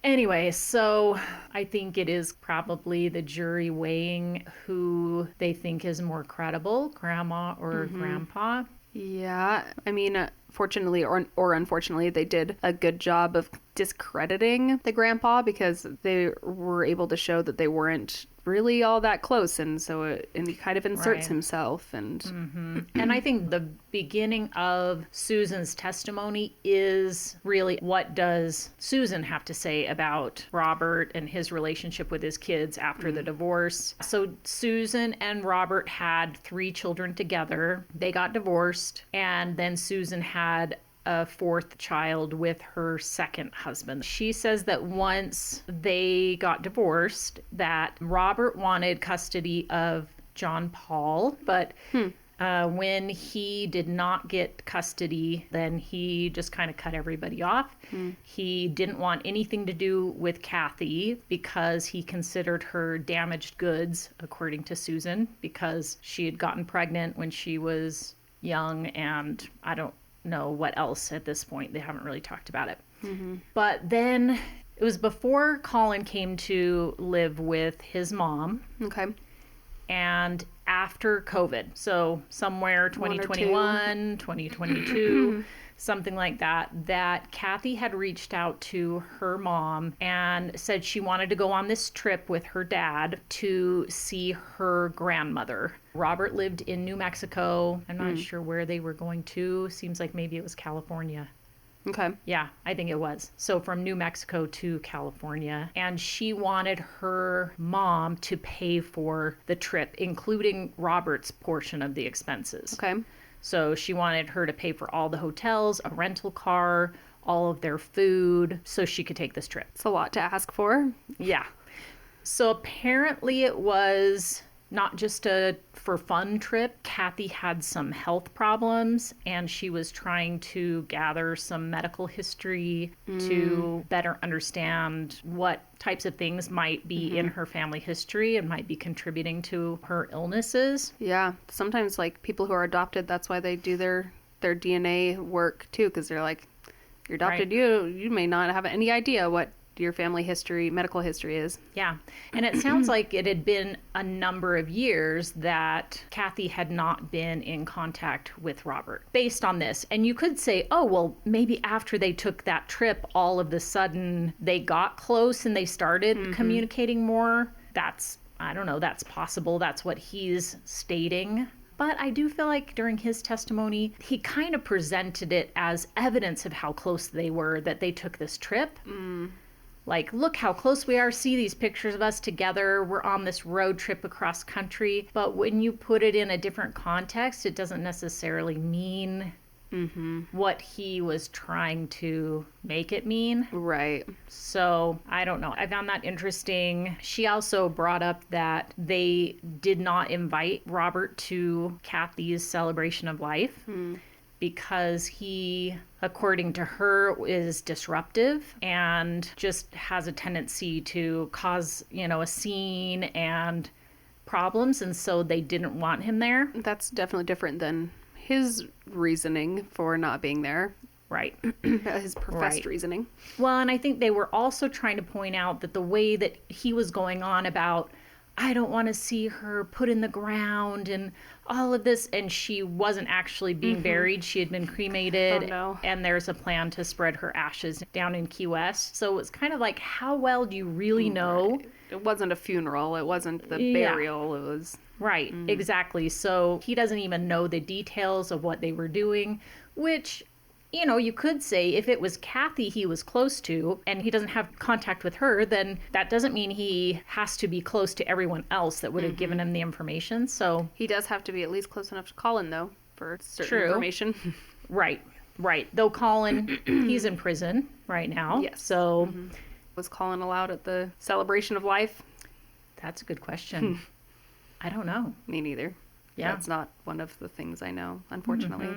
Anyway, so I think it is probably the jury weighing who they think is more credible, grandma or grandpa. Yeah, I mean, fortunately or unfortunately, they did a good job of discrediting the grandpa because they were able to show that they weren't really all that close, and so he kind of inserts himself. And and I think the beginning of Susan's testimony is really, what does Susan have to say about Robert and his relationship with his kids after the divorce? So Susan and Robert had 3 children together. They got divorced, and then Susan had a 4th child with her second husband. She says that once they got divorced, that Robert wanted custody of John Paul, but when he did not get custody, then he just kind of cut everybody off. He didn't want anything to do with Cathy because he considered her damaged goods, according to Susan, because she had gotten pregnant when she was young, and I don't know what else at this point. They haven't really talked about it. But then it was before Collin came to live with his mom. Okay. And after COVID, so somewhere 2021, 2022, something like that, that Cathy had reached out to her mom and said she wanted to go on this trip with her dad to see her grandmother. Robert lived in New Mexico. I'm not sure where they were going to. Seems like maybe it was California. Okay. Yeah, I think it was. So from New Mexico to California. And she wanted her mom to pay for the trip, including Robert's portion of the expenses. Okay. So she wanted her to pay for all the hotels, a rental car, all of their food, so she could take this trip. It's a lot to ask for. Yeah. So apparently it was not just a for fun trip. Cathy had some health problems and she was trying to gather some medical history to better understand what types of things might be in her family history and might be contributing to her illnesses. Yeah. Sometimes, like, people who are adopted, that's why they do their DNA work, too, because they're like, you're adopted, you may not have any idea what your family history, medical history is. Yeah. And it sounds like it had been a number of years that Cathy had not been in contact with Robert based on this. And you could say, oh, well, maybe after they took that trip, all of a sudden they got close and they started communicating more. I don't know, that's possible. That's what he's stating. But I do feel like during his testimony, he kind of presented it as evidence of how close they were, that they took this trip. Like, look how close we are. See these pictures of us together. We're on this road trip across country. But when you put it in a different context, it doesn't necessarily mean what he was trying to make it mean. Right. So I don't know. I found that interesting. She also brought up that they did not invite Robert to Cathy's celebration of life. Because he, according to her, is disruptive and just has a tendency to cause, a scene and problems. And so they didn't want him there. That's definitely different than his reasoning for not being there. Right. His professed reasoning. Well, and I think they were also trying to point out that the way that he was going on about, I don't want to see her put in the ground and all of this. And she wasn't actually being buried. She had been cremated. Oh, no. And there's a plan to spread her ashes down in Key West. So it's kind of like, how well do you really know? Right. It wasn't a funeral. It wasn't the burial. It was... Right, exactly. So he doesn't even know the details of what they were doing, which... you could say if it was Cathy he was close to and he doesn't have contact with her, then that doesn't mean he has to be close to everyone else that would have given him the information. So he does have to be at least close enough to Collin, though, for certain information. Right. Though Collin, he's in prison right now. Yes. So was Collin allowed at the celebration of life? That's a good question. I don't know. Me neither. Yeah. That's not one of the things I know, unfortunately.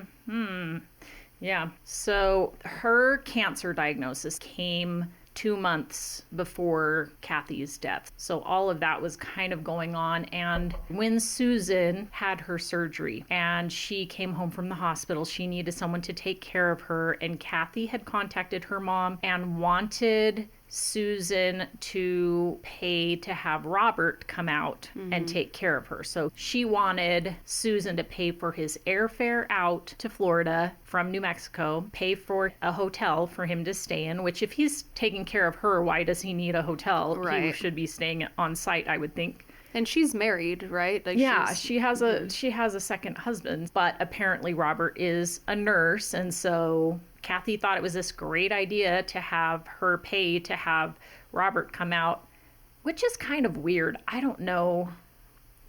Yeah. So her cancer diagnosis came 2 months before Cathy's death. So all of that was kind of going on. And when Susan had her surgery and she came home from the hospital, she needed someone to take care of her. And Cathy had contacted her mom and wanted Susan to pay to have Robert come out and take care of her. So she wanted Susan to pay for his airfare out to Florida from New Mexico, pay for a hotel for him to stay in, which if he's taking care of her, why does he need a hotel? Right. He should be staying on site, I would think. And she's married, right? Like she has a second husband, but apparently Robert is a nurse, and so Cathy thought it was this great idea to have her pay to have Robert come out, which is kind of weird. I don't know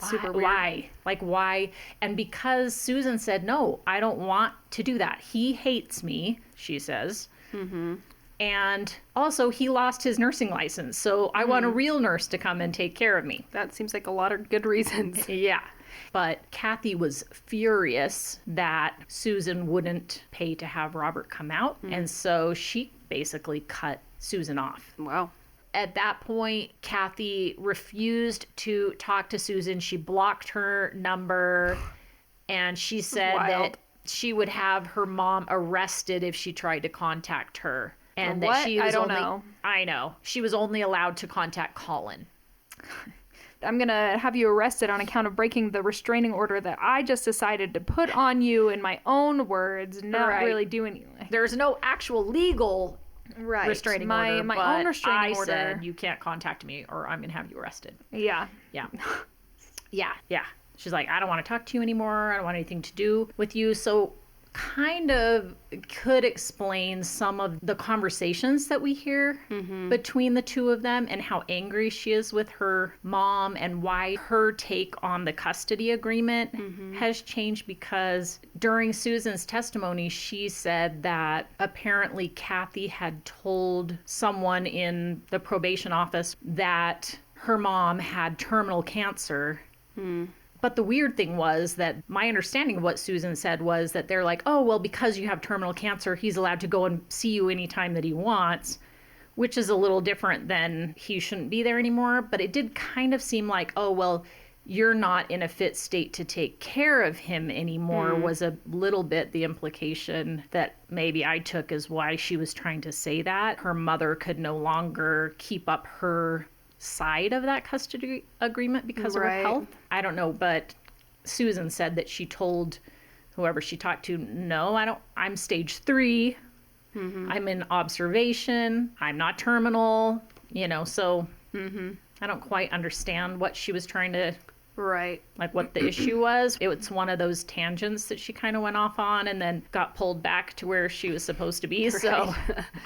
super weird. Why. Like, why? And because Susan said, no, I don't want to do that. He hates me, she says. And also, he lost his nursing license, so I want a real nurse to come and take care of me. That seems like a lot of good reasons. Yeah. But Cathy was furious that Susan wouldn't pay to have Robert come out, and so she basically cut Susan off. Wow. At that point, Cathy refused to talk to Susan. She blocked her number, and she said that she would have her mom arrested if she tried to contact her. And that she was I know. She was only allowed to contact Collin. I'm going to have you arrested on account of breaking the restraining order that I just decided to put on you in my own words, not really do anything. There's no actual legal restraining order, my but own restraining order. said you can't contact me or I'm going to have you arrested. Yeah. Yeah. She's like, I don't want to talk to you anymore. I don't want anything to do with you. So kind of could explain some of the conversations that we hear between the two of them and how angry she is with her mom and why her take on the custody agreement has changed, because during Susan's testimony, she said that apparently Cathy had told someone in the probation office that her mom had terminal cancer But the weird thing was that my understanding of what Susan said was that they're like, oh, well, because you have terminal cancer, he's allowed to go and see you anytime that he wants, which is a little different than he shouldn't be there anymore. But it did kind of seem like, oh, well, you're not in a fit state to take care of him anymore, was a little bit the implication that maybe I took as why she was trying to say that. Her mother could no longer keep up her side of that custody agreement because of her health. I don't know, but Susan said that she told whoever she talked to, no, I'm stage 3. I'm in observation. I'm not terminal, so I don't quite understand what she was trying to, like what the issue was. It was one of those tangents that she kind of went off on and then got pulled back to where she was supposed to be. So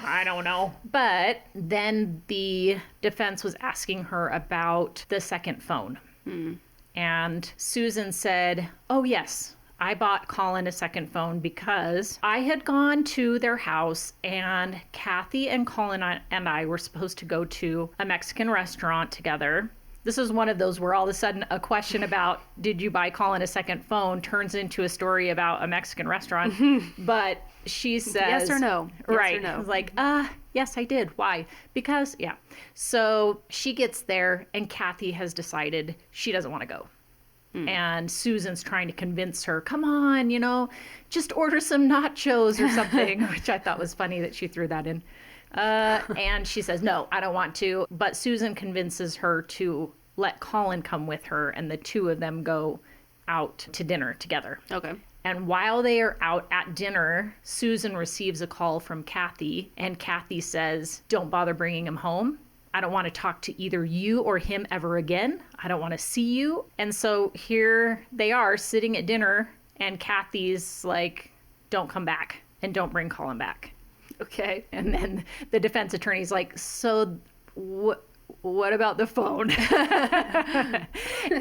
I don't know. But then the defense was asking her about the second phone. And Susan said, oh, yes, I bought Collin a second phone because I had gone to their house and Cathy and Collin and I were supposed to go to a Mexican restaurant together. This is one of those where all of a sudden a question about did you buy Collin a second phone turns into a story about a Mexican restaurant. But she says yes or no. Yes or no. I was like, yes, I did. Why? Because, yeah. So she gets there and Cathy has decided she doesn't want to go. And Susan's trying to convince her, come on, just order some nachos or something, which I thought was funny that she threw that in. And she says, no, I don't want to. But Susan convinces her to let Collin come with her, and the two of them go out to dinner together. Okay. And while they are out at dinner, Susan receives a call from Cathy, and Cathy says, don't bother bringing him home. I don't want to talk to either you or him ever again. I don't want to see you. And so here they are sitting at dinner, and Cathy's like, don't come back and don't bring Collin back. Okay. And then the defense attorney's like, so what about the phone?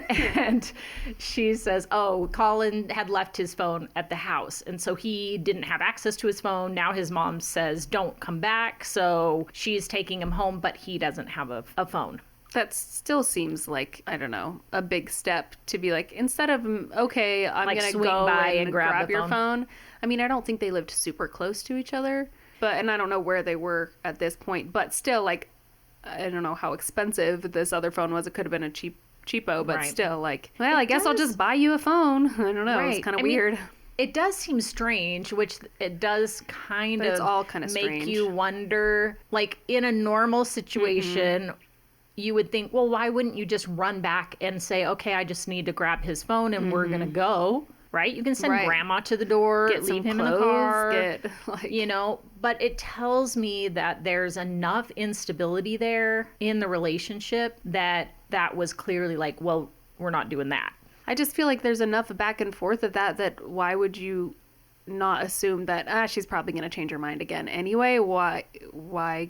And she says, oh, Collin had left his phone at the house. And so he didn't have access to his phone. Now his mom says, don't come back. So she's taking him home, but he doesn't have a phone. That still seems like, I don't know, a big step to be like, instead of, okay, I'm like going to go by and grab your phone. phone. I mean, I don't think they lived super close to each other, and I don't know where they were at this point, but still, like, I don't know how expensive this other phone was. It could have been a cheapo, but still, like, well, I guess I'll just buy you a phone. I don't know. It's kind of weird. It does seem strange, which it does kind of it's all kind of make strange. You wonder, like, in a normal situation, you would think, well, why wouldn't you just run back and say, okay, I just need to grab his phone and we're going to go, right? You can send grandma to the door, leave him in the car, but it tells me that there's enough instability there in the relationship that was clearly like, well, we're not doing that. I just feel like there's enough back and forth of that why would you not assume that she's probably going to change her mind again anyway? Why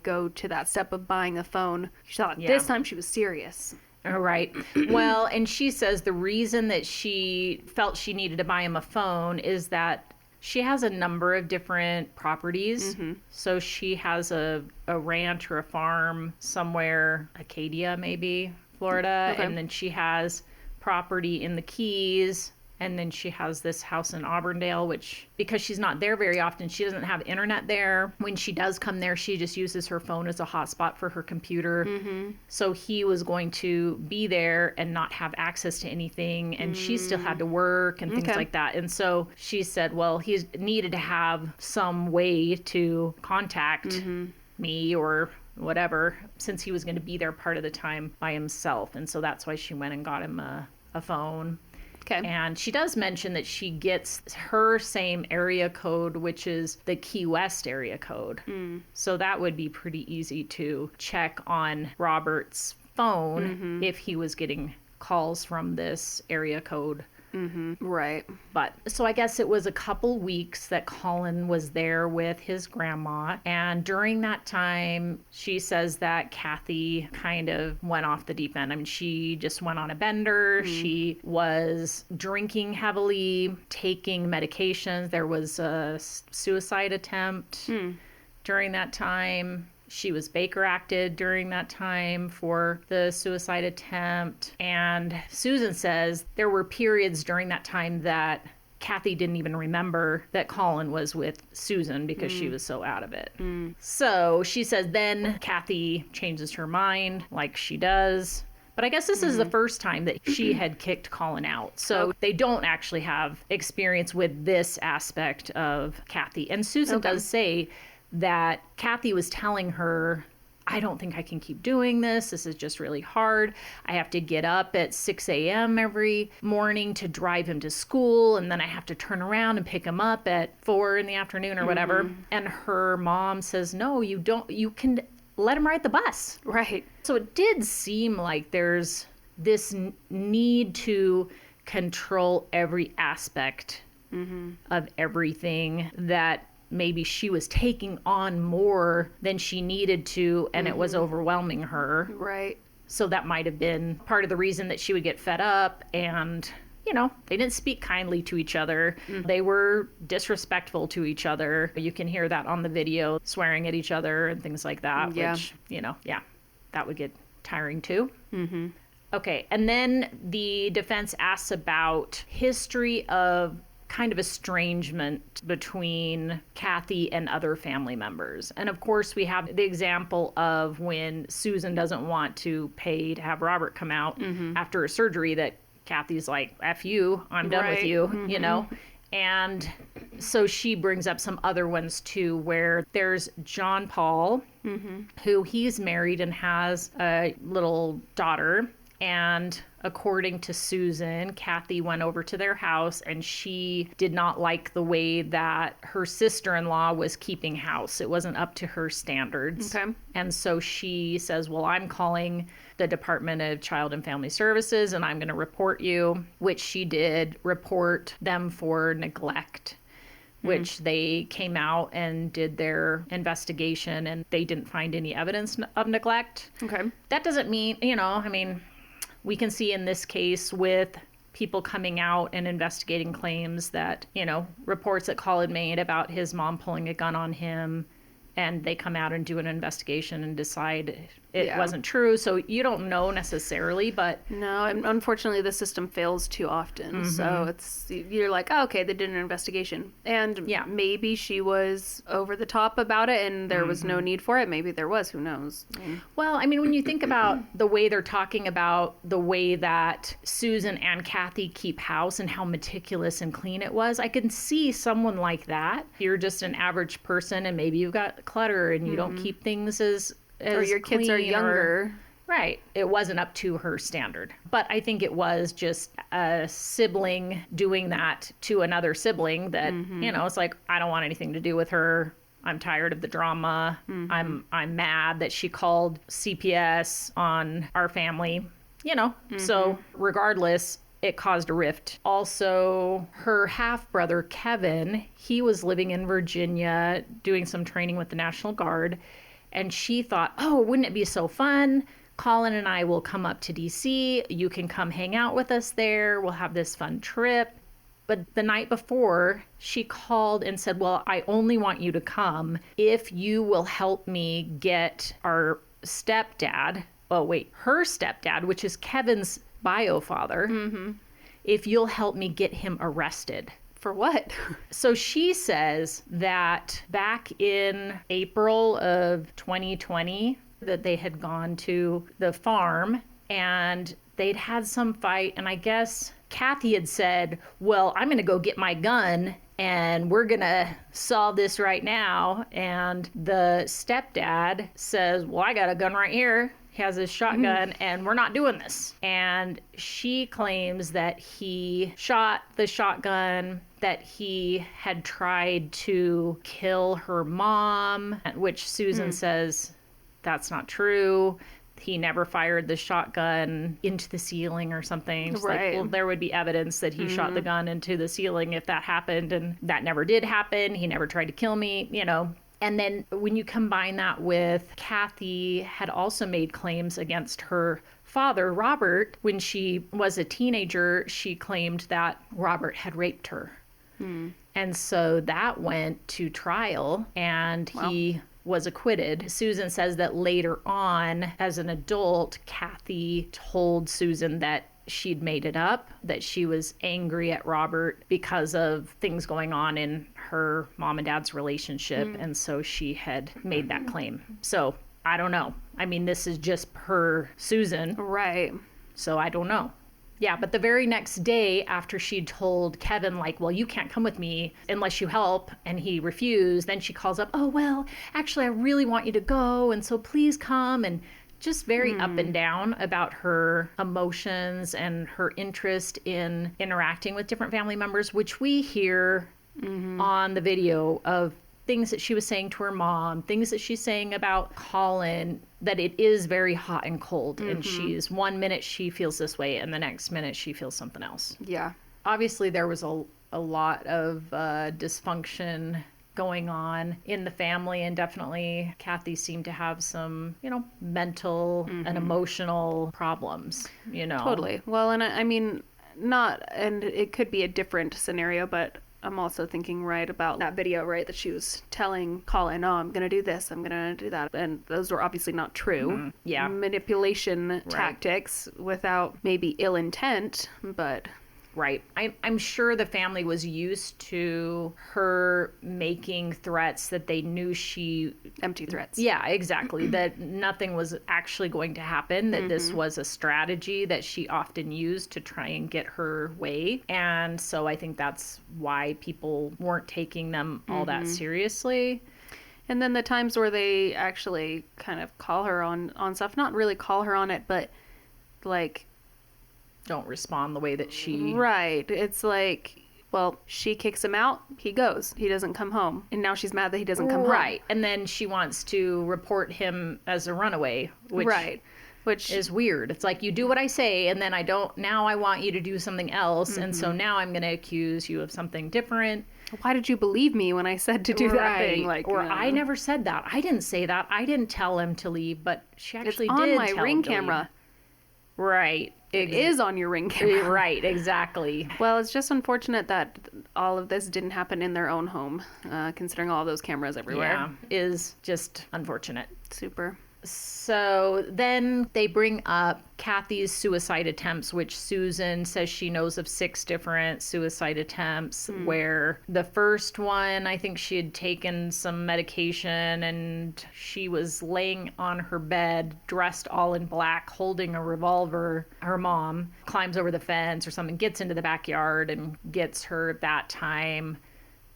go to that step of buying a phone? She thought this time she was serious. All right. Well, and she says the reason that she felt she needed to buy him a phone is that she has a number of different properties. So she has a ranch or a farm somewhere, Acadia maybe, Florida, and then she has property in the Keys, and then she has this house in Auburndale, which, because she's not there very often, she doesn't have internet there. When she does come there, she just uses her phone as a hotspot for her computer. So he was going to be there and not have access to anything, and she still had to work and things like that. And so she said, well, he needed to have some way to contact me or whatever, since he was going to be there part of the time by himself. And so that's why she went and got him a phone. Okay. And she does mention that she gets her same area code, which is the Key West area code. So that would be pretty easy to check on Robert's phone if he was getting calls from this area code. Right. But so I guess it was a couple weeks that Collin was there with his grandma. And during that time, she says that Cathy kind of went off the deep end. I mean, she just went on a bender. She was drinking heavily, taking medications. There was a suicide attempt during that time. She was Baker acted during that time for the suicide attempt. And Susan says there were periods during that time that Cathy didn't even remember that Collin was with Susan because she was so out of it. So she says then Cathy changes her mind like she does. But I guess this is the first time that she had kicked Collin out. So they don't actually have experience with this aspect of Cathy. And Susan does say that Cathy was telling her, I don't think I can keep doing this. This is just really hard. I have to get up at 6 a.m. every morning to drive him to school. And then I have to turn around and pick him up at 4 in the afternoon or whatever. And her mom says, no, you don't. You can let him ride the bus. Right. So it did seem like there's this need to control every aspect of everything that maybe she was taking on more than she needed to, and it was overwhelming her. Right. So that might have been part of the reason that she would get fed up, and, you know, they didn't speak kindly to each other. They were disrespectful to each other. You can hear that on the video, swearing at each other and things like that, which, you know, that would get tiring too. Okay, and then the defense asks about history of kind of estrangement between Cathy and other family members. And of course, we have the example of when Susan doesn't want to pay to have Robert come out after a surgery, that Cathy's like, F you, I'm done with you, you know? And so she brings up some other ones too, where there's John Paul, who he's married and has a little daughter. And according to Susan, Cathy went over to their house and she did not like the way that her sister-in-law was keeping house. It wasn't up to her standards. Okay. And so she says, well, I'm calling the Department of Child and Family Services and I'm going to report you, which she did report them for neglect, which they came out and did their investigation and they didn't find any evidence of neglect. Okay. That doesn't mean, you know, I mean, we can see in this case with people coming out and investigating claims that, you know, reports that Collin made about his mom pulling a gun on him, and they come out and do an investigation and decide it wasn't true. So you don't know necessarily, but... No, and unfortunately the system fails too often. So you're like, oh, okay, they did an investigation. And maybe she was over the top about it and there was no need for it. Maybe there was, who knows? Well, I mean, when you think about the way they're talking about the way that Susan and Cathy keep house and how meticulous and clean it was, I can see someone like that. You're just an average person and maybe you've got clutter and you don't keep things as or your kids are younger. Right. It wasn't up to her standard. But I think it was just a sibling doing that to another sibling that, you know, it's like, I don't want anything to do with her. I'm tired of the drama. I'm mad that she called CPS on our family, you know. So regardless, it caused a rift. Also, her half-brother, Kevin, he was living in Virginia doing some training with the National Guard. And she thought, oh, wouldn't it be so fun? Collin and I will come up to DC. You can come hang out with us there. We'll have this fun trip. But the night before, she called and said, well, I only want you to come if you will help me get our stepdad. Oh, wait, her stepdad, which is Kevin's bio father. If you'll help me get him arrested. For what? So she says that back in April of 2020, that they had gone to the farm and they'd had some fight. And I guess Cathy had said, well, I'm going to go get my gun and we're going to solve this right now. And the stepdad says, well, I got a gun right here. He has his shotgun and we're not doing this. And she claims that he shot the shotgun, that he had tried to kill her mom, which Susan says that's not true. He never fired the shotgun into the ceiling or something. She's like, well, there would be evidence that he shot the gun into the ceiling if that happened, and that never did happen. He never tried to kill me, you know. And then when you combine that with Cathy had also made claims against her father, Robert, when she was a teenager, she claimed that Robert had raped her. And so that went to trial, and he was acquitted. Susan says that later on, as an adult, Cathy told Susan that she'd made it up, that she was angry at Robert because of things going on in her mom and dad's relationship. And so she had made that claim. So I don't know. I mean, this is just per Susan. Right. So I don't know. Yeah, but the very next day after she'd told Kevin, like, well, you can't come with me unless you help, and he refused, then she calls up, oh, well, actually, I really want you to go, and so please come, and just very up and down about her emotions and her interest in interacting with different family members, which we hear on the video of things that she was saying to her mom, things that she's saying about Collin, that it is very hot and cold. And she's 1 minute she feels this way and the next minute she feels something else. Yeah. Obviously there was a lot of dysfunction going on in the family, and definitely Cathy seemed to have some, mental and emotional problems, Totally. Well, and I mean, and it could be a different scenario, but I'm also thinking, right, about that video, right, that she was telling Collin, oh, I'm going to do this, I'm going to do that. And those were obviously not true. Yeah. Manipulation tactics without maybe ill intent, but... Right. I'm sure the family was used to her making threats that they knew empty threats. Yeah, exactly. That nothing was actually going to happen, that this was a strategy that she often used to try and get her way. And so I think that's why people weren't taking them all that seriously. And then the times where they actually kind of call her on stuff, not really call her on it, but like... don't respond the way that she... Right. It's like, well, she kicks him out, he goes. He doesn't come home. And now she's mad that he doesn't come home. Right. And then she wants to report him as a runaway, which is weird. It's like, you do what I say, and then now I want you to do something else, and so now I'm going to accuse you of something different. Why did you believe me when I said to do that thing? I never said that. I didn't say that. I didn't tell him to leave, but she actually did. It's on my tell Ring him to camera. leave. Right. It is on your Ring camera. Right, exactly. Well, it's just unfortunate that all of this didn't happen in their own home, considering all those cameras everywhere. Yeah, is just unfortunate. Super. So then they bring up Cathy's suicide attempts, which Susan says she knows of 6 different suicide attempts, where the first one, I think she had taken some medication and she was laying on her bed, dressed all in black, holding a revolver. Her mom climbs over the fence or something, gets into the backyard and gets her at that time.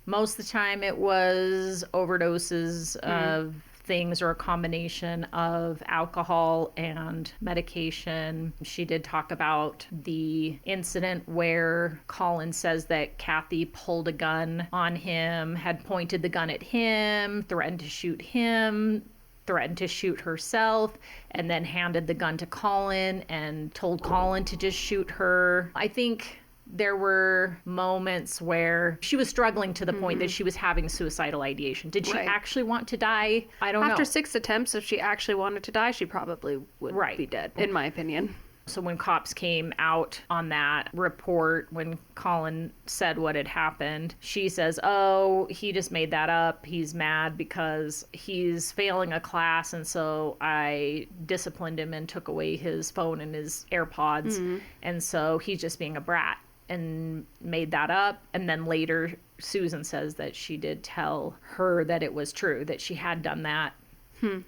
Most of the time it was overdoses of things, or a combination of alcohol and medication. She did talk about the incident where Collin says that Cathy pulled a gun on him, had pointed the gun at him, threatened to shoot him, threatened to shoot herself, and then handed the gun to Collin and told Collin to just shoot her. I think there were moments where she was struggling to the point that she was having suicidal ideation. Did she actually want to die? I don't know. After 6 attempts, if she actually wanted to die, she probably would be dead, in my opinion. So when cops came out on that report, when Collin said what had happened, she says, oh, he just made that up. He's mad because he's failing a class, and so I disciplined him and took away his phone and his AirPods, and so he's just being a brat. And made that up. And then later Susan says that she did tell her that it was true, that she had done that.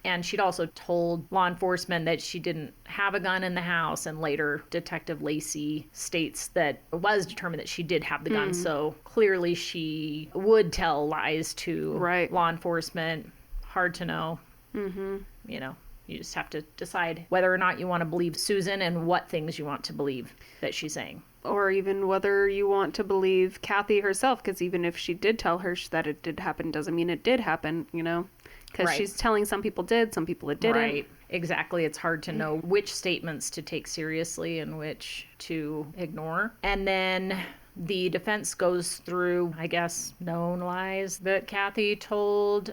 And she'd also told law enforcement that she didn't have a gun in the house. And later Detective Lacey states that it was determined that she did have the gun. So clearly she would tell lies to law enforcement. Hard to know. You just have to decide whether or not you want to believe Susan and what things you want to believe that she's saying. Or even whether you want to believe Cathy herself, because even if she did tell her that it did happen, doesn't mean it did happen, Because she's telling some people did, some people it didn't. Right, exactly. It's hard to know which statements to take seriously and which to ignore. And then the defense goes through, I guess, known lies that Cathy told.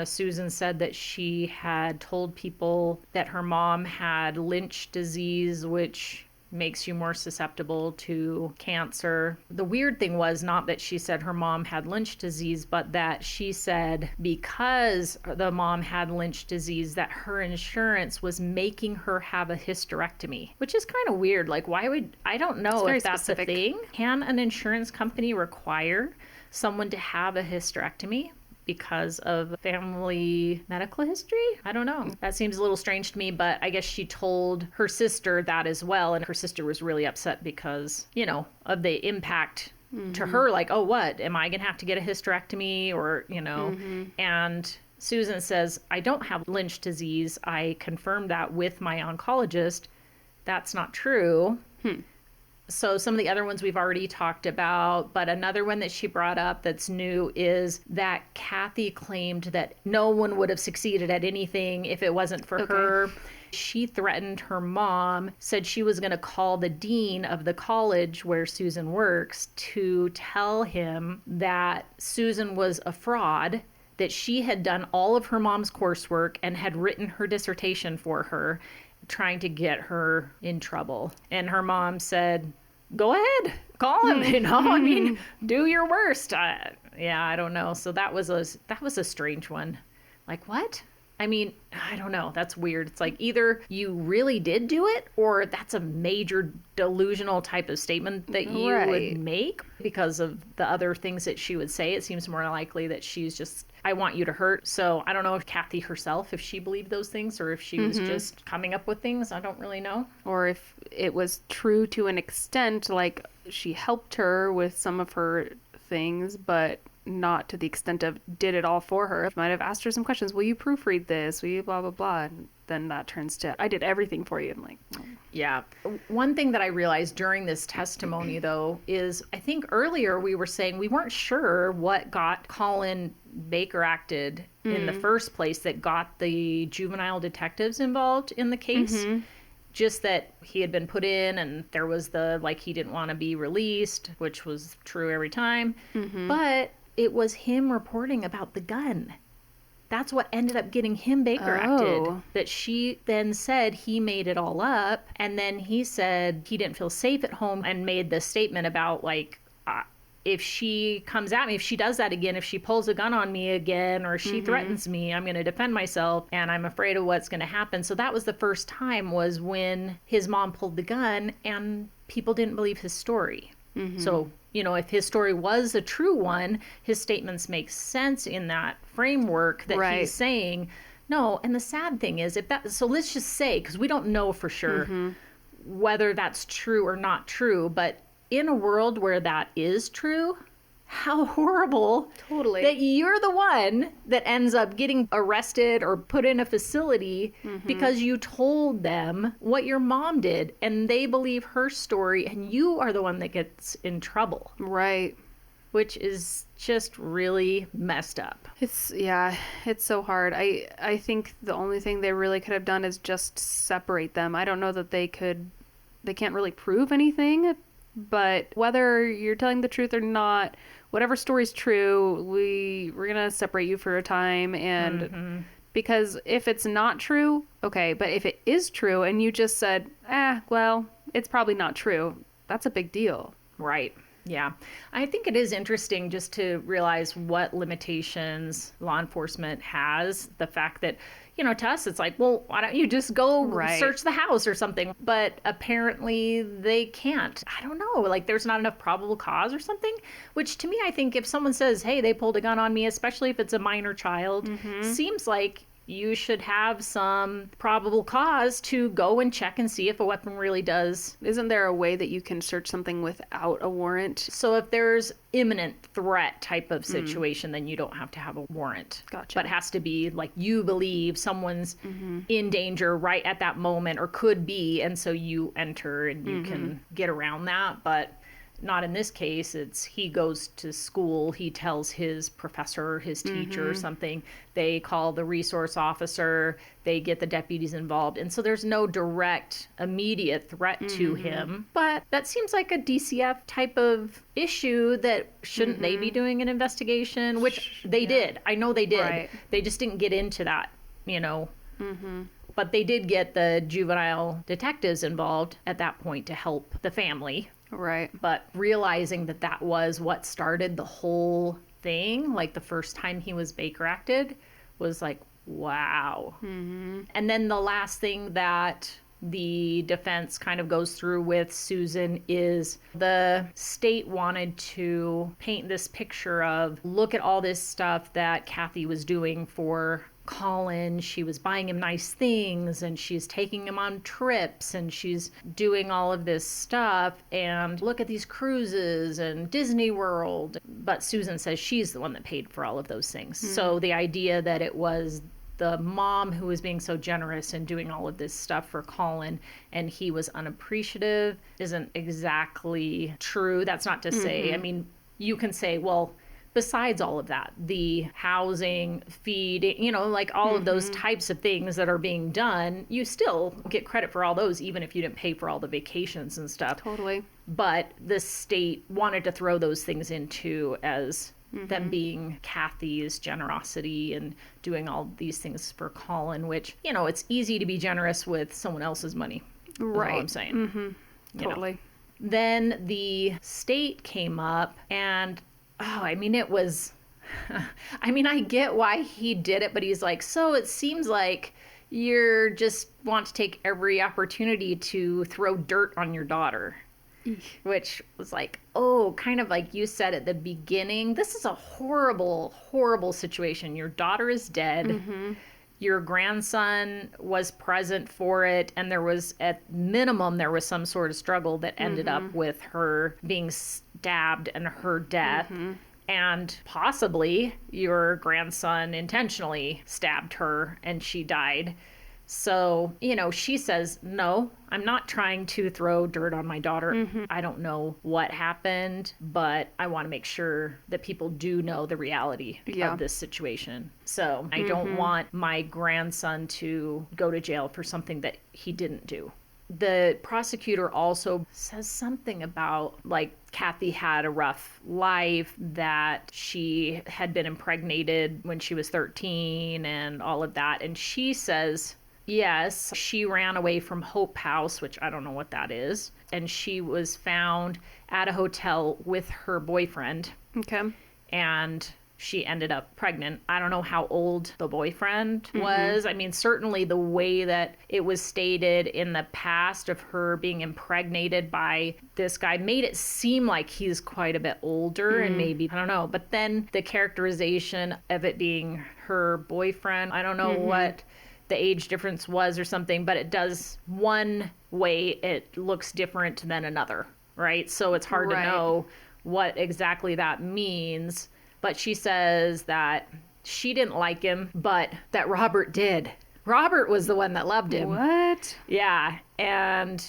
Susan said that she had told people that her mom had Lynch disease, which makes you more susceptible to cancer. The weird thing was not that she said her mom had Lynch disease, but that she said because the mom had Lynch disease that her insurance was making her have a hysterectomy, which is kind of weird. Like, why would, I don't know if that's specific. A thing. Can an insurance company require someone to have a hysterectomy because of family medical history? I don't know. That seems a little strange to me, but I guess she told her sister that as well. And her sister was really upset because, you know, of the impact to her. Like, oh, what? Am I going to have to get a hysterectomy? Or, you know, and Susan says, I don't have Lynch disease. I confirmed that with my oncologist. That's not true. So some of the other ones we've already talked about, but another one that she brought up that's new is that Cathy claimed that no one would have succeeded at anything if it wasn't for her. She threatened her mom, said she was going to call the dean of the college where Susan works to tell him that Susan was a fraud, that she had done all of her mom's coursework and had written her dissertation for her, trying to get her in trouble. And her mom said, go ahead, call him, you know, I mean, do your worst. Yeah, I don't know. So that was a strange one. Like, what? I mean, I don't know. That's weird. It's like either you really did do it or that's a major delusional type of statement that you would make because of the other things that she would say. It seems more likely that she's just, I want you to hurt. So I don't know if Cathy herself, if she believed those things or if she was just coming up with things. I don't really know. Or if it was true to an extent, like she helped her with some of her things, but not to the extent of did it all for her. Might have asked her some questions. Will you proofread this? Will you blah, blah, blah? And then that turns to, I did everything for you. I'm like, oh. Yeah. One thing that I realized during this testimony, though, is I think earlier we were saying we weren't sure what got Collin Baker acted in the first place that got the juvenile detectives involved in the case. Just that he had been put in and there was the, like, he didn't want to be released, which was true every time. But it was him reporting about the gun. That's what ended up getting him Baker acted. That she then said he made it all up. And then he said he didn't feel safe at home and made this statement about, like, if she comes at me, if she does that again, if she pulls a gun on me again, or she threatens me, I'm going to defend myself and I'm afraid of what's going to happen. So that was the first time was when his mom pulled the gun and people didn't believe his story. So, you know, if his story was a true one, his statements make sense in that framework that he's saying. No, and the sad thing is, if that, so let's just say, because we don't know for sure whether that's true or not true, but in a world where that is true, how horrible that you're the one that ends up getting arrested or put in a facility because you told them what your mom did and they believe her story and you are the one that gets in trouble. Right. Which is just really messed up. It's so hard. I think the only thing they really could have done is just separate them. I don't know that they can't really prove anything, but whether you're telling the truth or not, whatever story's true, we're going to separate you for a time. And because if it's not true, okay, but if it is true and you just said, well, it's probably not true, that's a big deal. Right. Yeah. I think it is interesting just to realize what limitations law enforcement has. The fact that, you know, to us, it's like, well, why don't you just go search the house or something? But apparently they can't. I don't know. Like, there's not enough probable cause or something, which to me, I think if someone says, hey, they pulled a gun on me, especially if it's a minor child, seems like you should have some probable cause to go and check and see if a weapon really does. Isn't there a way that you can search something without a warrant? So if there's imminent threat type of situation, then you don't have to have a warrant. Gotcha. But it has to be like you believe someone's in danger right at that moment or could be. And so you enter and you can get around that. But not in this case. It's he goes to school, he tells his professor, his teacher or something, they call the resource officer, they get the deputies involved. And so there's no direct, immediate threat to him. But that seems like a DCF type of issue that shouldn't they be doing an investigation? Which they did. I know they did. Right. They just didn't get into that, you know. But they did get the juvenile detectives involved at that point to help the family. Right. But realizing that that was what started the whole thing, like the first time he was Baker acted, was like, wow. Mm-hmm. And then the last thing that the defense kind of goes through with Susan is the state wanted to paint this picture of, look at all this stuff that Cathy was doing for Collin. She was buying him nice things, and she's taking him on trips, and she's doing all of this stuff, and look at these cruises and Disney World. But Susan says she's the one that paid for all of those things. So the idea that it was the mom who was being so generous and doing all of this stuff for Collin and he was unappreciative isn't exactly true. That's not to say, I mean, you can say, well, besides all of that, the housing, feeding, you know, like all of those types of things that are being done, you still get credit for all those, even if you didn't pay for all the vacations and stuff. Totally. But the state wanted to throw those things into as them being Cathy's generosity and doing all these things for Collin, which, you know, it's easy to be generous with someone else's money. Right. That's all I'm saying. Totally. You know. Then the state came up and, I mean, it was, I mean, I get why he did it, but he's like, so it seems like you're just want to take every opportunity to throw dirt on your daughter. Which was like, oh, kind of like you said at the beginning, this is a horrible, horrible situation. Your daughter is dead. Your grandson was present for it. And there was, at minimum, there was some sort of struggle that ended up with her being stabbed and her death. And possibly your grandson intentionally stabbed her and she died. So, you know, she says, no, I'm not trying to throw dirt on my daughter. I don't know what happened, but I want to make sure that people do know the reality of this situation. So I don't want my grandson to go to jail for something that he didn't do. The prosecutor also says something about, like, Cathy had a rough life, that she had been impregnated when she was 13 and all of that. And she says, yes, she ran away from Hope House, which I don't know what that is. And she was found at a hotel with her boyfriend. Okay. And she ended up pregnant. I don't know how old the boyfriend was. I mean, certainly the way that it was stated in the past of her being impregnated by this guy made it seem like he's quite a bit older and maybe, I don't know. But then the characterization of it being her boyfriend, I don't know what the age difference was or something, but it does, one way it looks different than another, right? So it's hard to know what exactly that means. But she says that she didn't like him, but that Robert did. Robert was the one that loved him. What? Yeah. And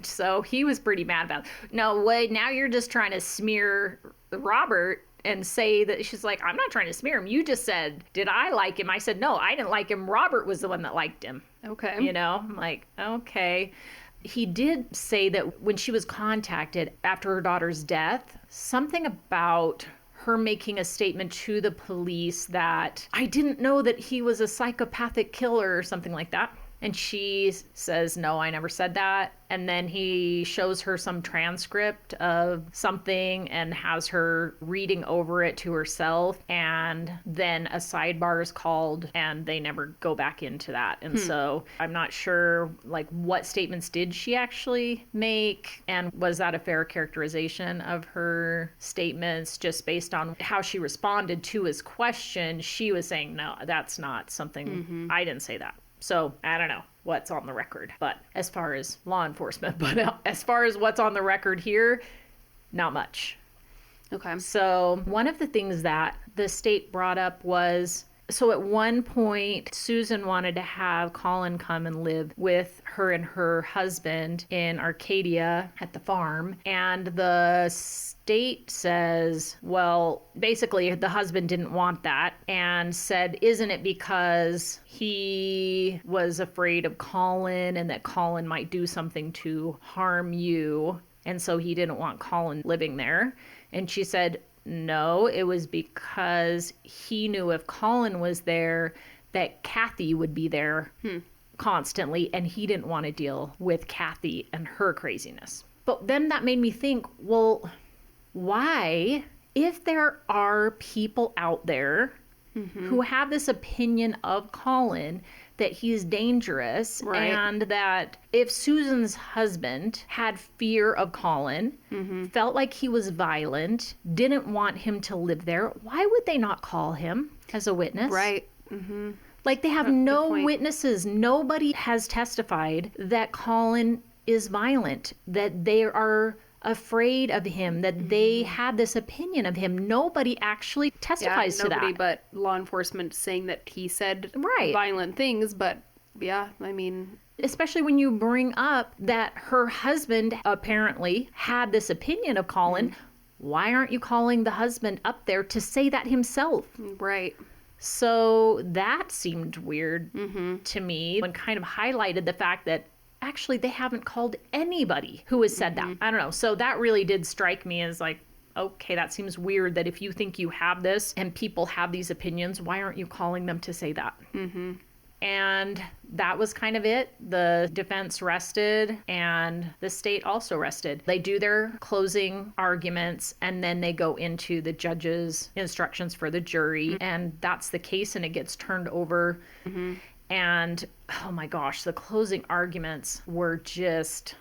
so he was pretty mad about it. No, wait, now you're just trying to smear Robert and say that. She's like, I'm not trying to smear him. You just said, did I like him? I said, no, I didn't like him. Robert was the one that liked him. Okay. You know, I'm like, okay. He did say that when she was contacted after her daughter's death, something about her making a statement to the police that I didn't know that he was a psychopathic killer or something like that. And she says, no, I never said that. And then he shows her some transcript of something and has her reading over it to herself. And then a sidebar is called and they never go back into that. And so I'm not sure, like, what statements did she actually make? And was that a fair characterization of her statements just based on how she responded to his question? She was saying, no, that's not something, I didn't say that. So I don't know what's on the record, but as far as law enforcement, but as far as what's on the record here, not much. Okay. So one of the things that the state brought up was, so at one point, Susan wanted to have Collin come and live with her and her husband in Arcadia at the farm. And the state says, well, basically the husband didn't want that and said, isn't it because he was afraid of Collin and that Collin might do something to harm you? And so he didn't want Collin living there. And she said, no, it was because he knew if Collin was there, that Cathy would be there constantly, and he didn't want to deal with Cathy and her craziness. But then that made me think, well, why, if there are people out there who have this opinion of Collin that he's dangerous, and that if Susan's husband had fear of Collin, felt like he was violent, didn't want him to live there, why would they not call him as a witness? Right. Like, they have no witnesses. Nobody has testified that Collin is violent, that they are afraid of him, that they had this opinion of him. Nobody actually testifies to that. Nobody but law enforcement saying that he said violent things, but yeah, I mean... Especially when you bring up that her husband apparently had this opinion of Collin, why aren't you calling the husband up there to say that himself? Right. So that seemed weird to me, and kind of highlighted the fact that actually they haven't called anybody who has said that. I don't know. So that really did strike me as like, okay, that seems weird that if you think you have this and people have these opinions, why aren't you calling them to say that? And that was kind of it. The defense rested and the state also rested. They do their closing arguments and then they go into the judge's instructions for the jury. And that's the case, and it gets turned over. And oh my gosh, the closing arguments were just,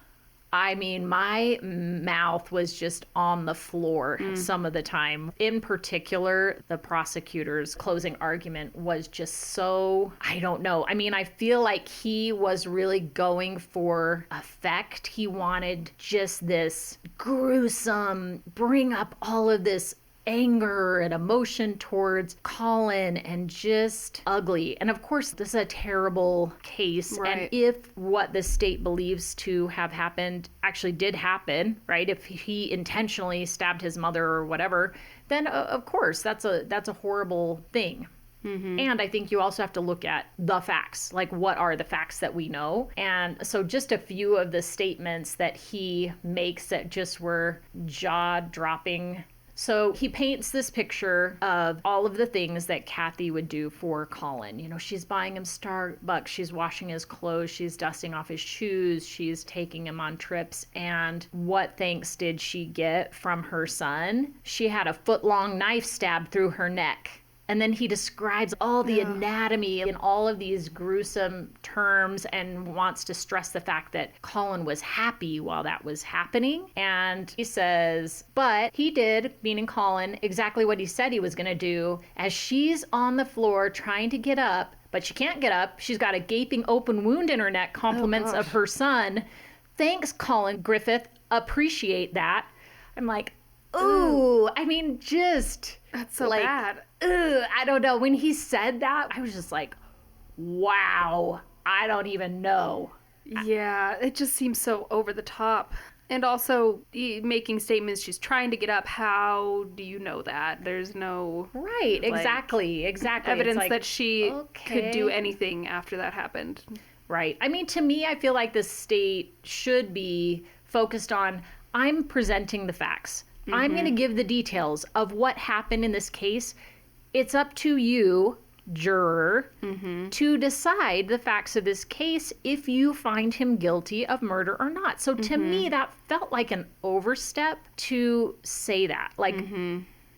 I mean, my mouth was just on the floor some of the time. In particular, the prosecutor's closing argument was just so, I don't know. I mean, I feel like he was really going for effect. He wanted just this gruesome, bring up all of this anger and emotion towards Collin, and just ugly. And of course, this is a terrible case. And if what the state believes to have happened actually did happen, right? If he intentionally stabbed his mother or whatever, then of course that's a horrible thing. And I think you also have to look at the facts, like what are the facts that we know. And so just a few of the statements that he makes that just were jaw-dropping. So he paints this picture of all of the things that Cathy would do for Collin. You know, she's buying him Starbucks, she's washing his clothes, she's dusting off his shoes, she's taking him on trips. And what thanks did she get from her son? She had a foot-long knife stabbed through her neck. And then he describes all the anatomy in all of these gruesome terms and wants to stress the fact that Collin was happy while that was happening. And he says, but he did, meaning Collin, exactly what he said he was going to do. As she's on the floor trying to get up, but she can't get up. She's got a gaping open wound in her neck, compliments of her son. Thanks, Collin Griffith. Appreciate that. I'm like, ooh, I mean, just... That's so bad. I don't know. When he said that, I was just like, wow, I don't even know. Yeah, it just seems so over the top. And also making statements, she's trying to get up. How do you know that? There's no... Right, exactly. Evidence that she could do anything after that happened. Right. I mean, to me, I feel like the state should be focused on, I'm presenting the facts. I'm going to give the details of what happened in this case. It's up to you, juror, to decide the facts of this case if you find him guilty of murder or not. So to me, that felt like an overstep to say that. Like,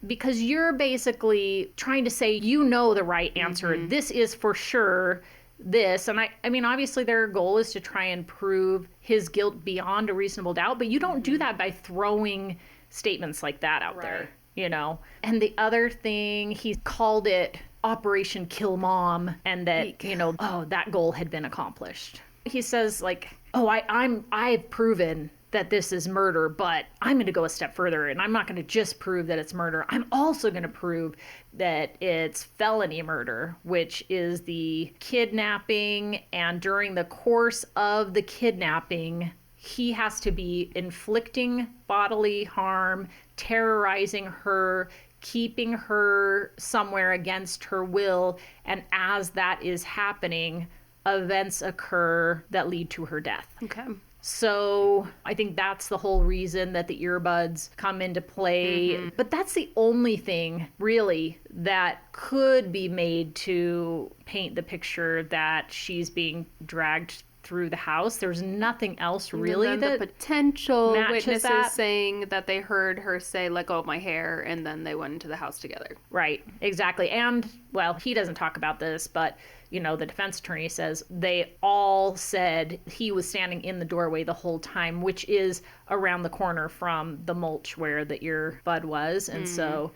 because you're basically trying to say, you know the right answer. This is for sure this. And I mean, obviously their goal is to try and prove his guilt beyond a reasonable doubt, but you don't do that by throwing statements like that out there, you know. And the other thing, he called it Operation Kill Mom, and that, you know, that goal had been accomplished. He says, like, I've proven that this is murder, but I'm going to go a step further, and I'm not going to just prove that it's murder. I'm also going to prove that it's felony murder, which is the kidnapping, and during the course of the kidnapping, he has to be inflicting bodily harm, terrorizing her, keeping her somewhere against her will, and as that is happening, events occur that lead to her death. Okay. So I think that's the whole reason that the earbuds come into play. But that's the only thing really that could be made to paint the picture that she's being dragged through the house. There's nothing else really and that the potential witnesses that. saying that they heard her say, "Let go of my hair," and then they went into the house together. Right, exactly. And, well, he doesn't talk about this, but, you know, the defense attorney says they all said he was standing in the doorway the whole time, which is around the corner from the mulch where the earbud was. And so,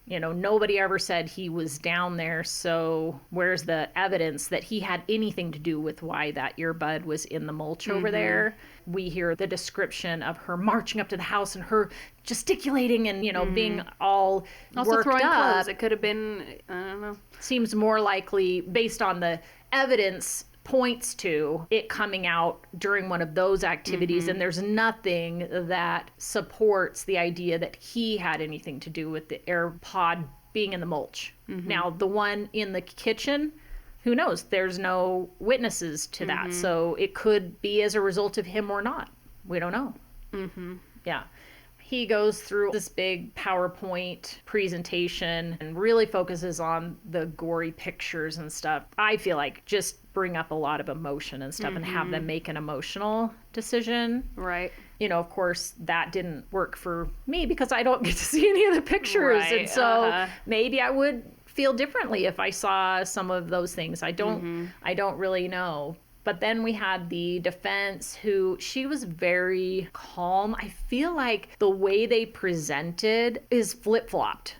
you know, nobody ever said he was down there. So where's the evidence that he had anything to do with why that earbud was in the mulch over there? We hear the description of her marching up to the house and her gesticulating and, you know, being all Also worked throwing up. clothes. It could have been, I don't know. Seems more likely, based on the evidence, points to it coming out during one of those activities, and there's nothing that supports the idea that he had anything to do with the AirPod being in the mulch. Now, the one in the kitchen, who knows? There's no witnesses to that, so it could be as a result of him or not. We don't know. Yeah. He goes through this big PowerPoint presentation and really focuses on the gory pictures and stuff. I feel like just bring up a lot of emotion and stuff and have them make an emotional decision. Right. You know, of course, that didn't work for me because I don't get to see any of the pictures. Right, And so maybe I would feel differently if I saw some of those things. I don't really know. But then we had the defense who, she was very calm. I feel like the way they presented is flip-flopped.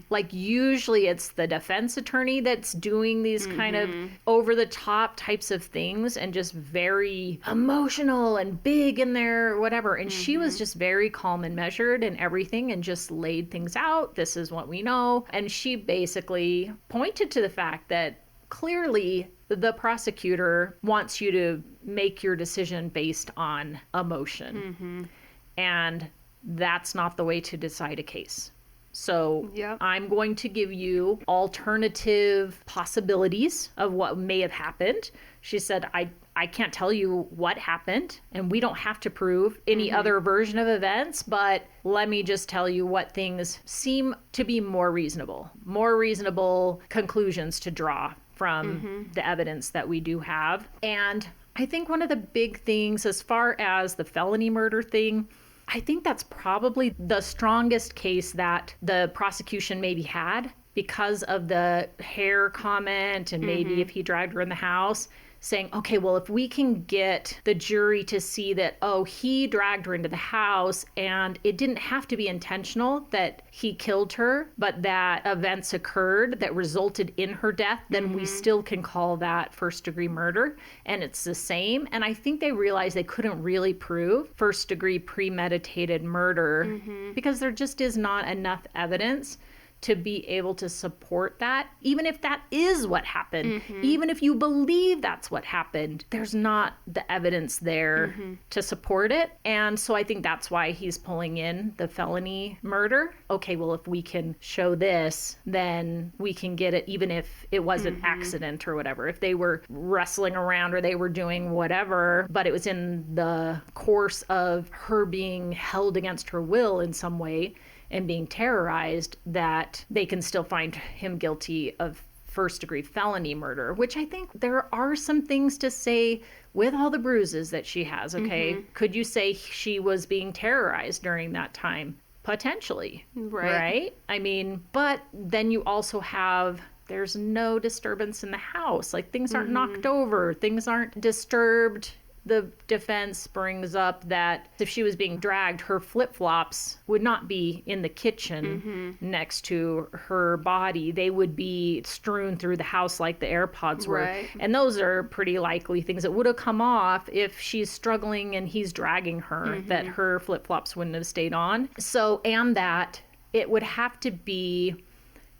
Like usually it's the defense attorney that's doing these kind of over-the-top types of things and just very emotional and big in there, whatever. And she was just very calm and measured and everything and just laid things out. This is what we know. And she basically pointed to the fact that clearly the prosecutor wants you to make your decision based on emotion. And that's not the way to decide a case. So I'm going to give you alternative possibilities of what may have happened. She said, I can't tell you what happened, and we don't have to prove any other version of events, but let me just tell you what things seem to be more reasonable conclusions to draw from the evidence that we do have. And I think one of the big things as far as the felony murder thing, I think that's probably the strongest case that the prosecution maybe had because of the hair comment and maybe if he dragged her in the house, saying, okay, well, if we can get the jury to see that, oh, he dragged her into the house and it didn't have to be intentional that he killed her, but that events occurred that resulted in her death, then we still can call that first-degree murder. And it's the same. And I think they realized they couldn't really prove first-degree premeditated murder because there just is not enough evidence to be able to support that. Even if that is what happened, even if you believe that's what happened, there's not the evidence there to support it. And so I think that's why he's pulling in the felony murder. Okay, well, if we can show this, then we can get it, even if it was an accident or whatever. If they were wrestling around or they were doing whatever, but it was in the course of her being held against her will in some way, and being terrorized, that they can still find him guilty of first-degree felony murder, which I think there are some things to say with all the bruises that she has, okay? Could you say she was being terrorized during that time? Potentially, right? I mean, but then you also have, there's no disturbance in the house. Like, things aren't knocked over, things aren't disturbed. The defense brings up that if she was being dragged, her flip-flops would not be in the kitchen next to her body. They would be strewn through the house like the AirPods were. And those are pretty likely things that would have come off if she's struggling and he's dragging her, that her flip-flops wouldn't have stayed on. So, and that it would have to be,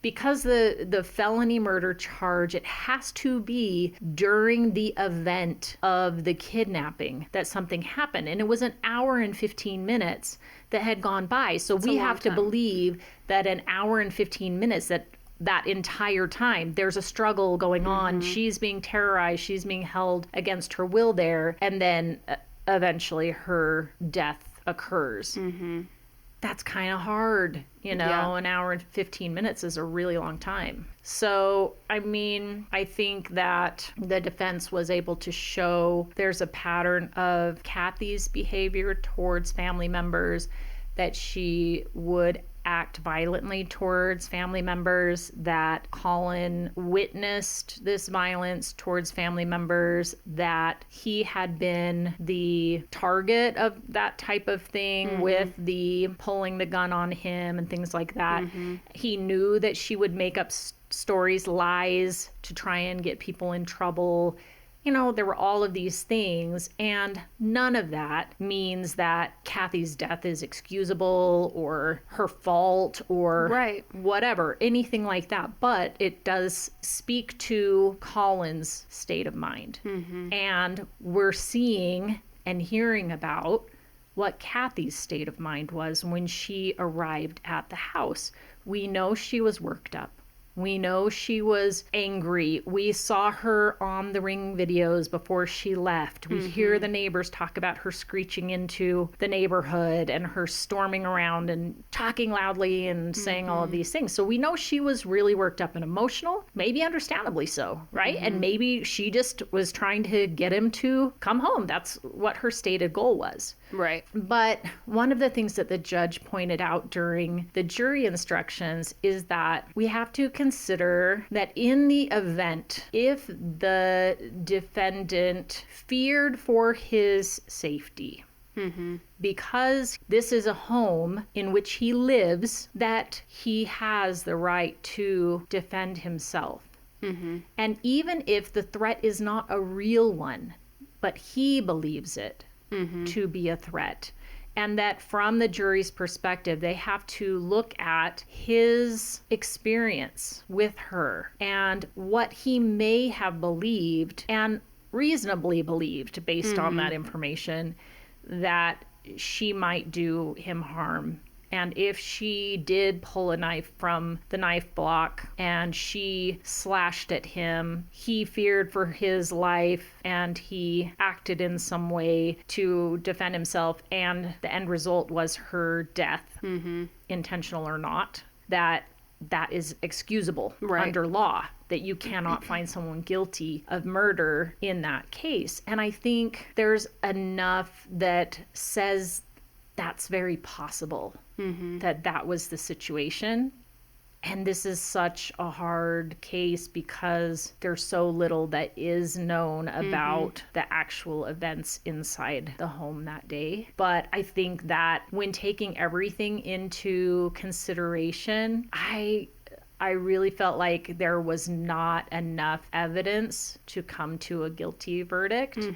because the felony murder charge, it has to be during the event of the kidnapping that something happened. And it was an hour and 15 minutes that had gone by. So we have to believe that an hour and 15 minutes, that entire time, there's a struggle going on. She's being terrorized. She's being held against her will there. And then eventually her death occurs. That's kind of hard, An hour and 15 minutes is a really long time. So, I mean, I think that the defense was able to show there's a pattern of Cathy's behavior towards family members, that she would act violently towards family members, that Collin witnessed this violence towards family members, that he had been the target of that type of thing with the pulling the gun on him and things like that. He knew that she would make up stories, lies to try and get people in trouble. There were all of these things, and none of that means that Cathy's death is excusable or her fault or whatever, anything like that. But it does speak to Collin's state of mind. And we're seeing and hearing about what Cathy's state of mind was when she arrived at the house. We know she was worked up. We know she was angry. We saw her on the Ring videos before she left. We hear the neighbors talk about her screeching into the neighborhood and her storming around and talking loudly and saying all of these things. So we know she was really worked up and emotional, maybe understandably so, right? And maybe she just was trying to get him to come home. That's what her stated goal was. Right. But one of the things that the judge pointed out during the jury instructions is that we have to consider that in the event, if the defendant feared for his safety, because this is a home in which he lives, that he has the right to defend himself. And even if the threat is not a real one, but he believes it to be a threat, and that from the jury's perspective, they have to look at his experience with her and what he may have believed and reasonably believed based on that information, that she might do him harm. And if she did pull a knife from the knife block and she slashed at him, he feared for his life and he acted in some way to defend himself, and the end result was her death, intentional or not, that is excusable under law, that you cannot find someone guilty of murder in that case. And I think there's enough that says that's very possible, that was the situation. And this is such a hard case because there's so little that is known about the actual events inside the home that day. But I think that when taking everything into consideration, I really felt like there was not enough evidence to come to a guilty verdict,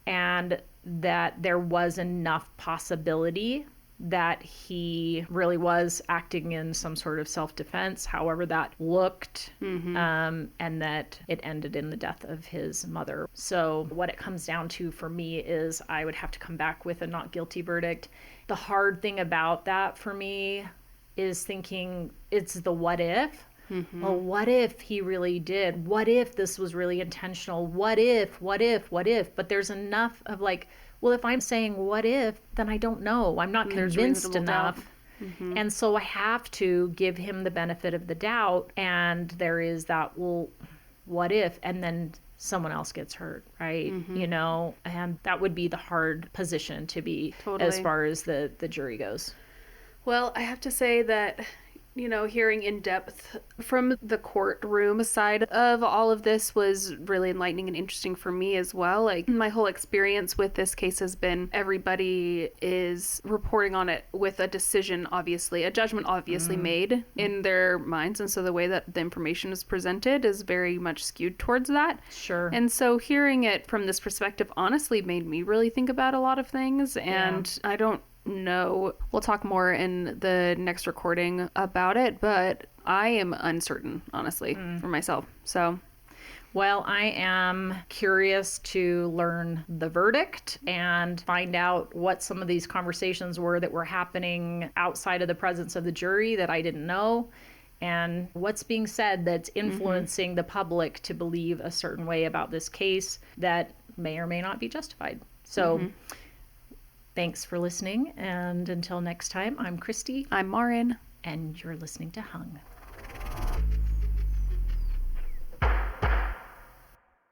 and that there was enough possibility that he really was acting in some sort of self-defense, however that looked, and that it ended in the death of his mother. So what it comes down to for me is I would have to come back with a not guilty verdict. The hard thing about that for me is thinking it's the what if. Well, what if he really did? What if this was really intentional? What if? But there's enough of like, well, if I'm saying what if, then I don't know. I'm not convinced enough. And so I have to give him the benefit of the doubt. And there is that, well, what if? And then someone else gets hurt, right? And that would be the hard position to be as far as the jury goes. Well, I have to say that, hearing in depth from the courtroom side of all of this was really enlightening and interesting for me as well. Like, my whole experience with this case has been everybody is reporting on it with a decision, obviously, a judgment obviously made in their minds. And so the way that the information is presented is very much skewed towards that. Sure. And so hearing it from this perspective honestly made me really think about a lot of things. And I don't know. We'll talk more in the next recording about it, but I am uncertain, honestly, for myself. So, well, I am curious to learn the verdict and find out what some of these conversations were that were happening outside of the presence of the jury that I didn't know, and what's being said that's influencing the public to believe a certain way about this case that may or may not be justified. So thanks for listening. And until next time, I'm Christy. I'm Maryn. And you're listening to Hung.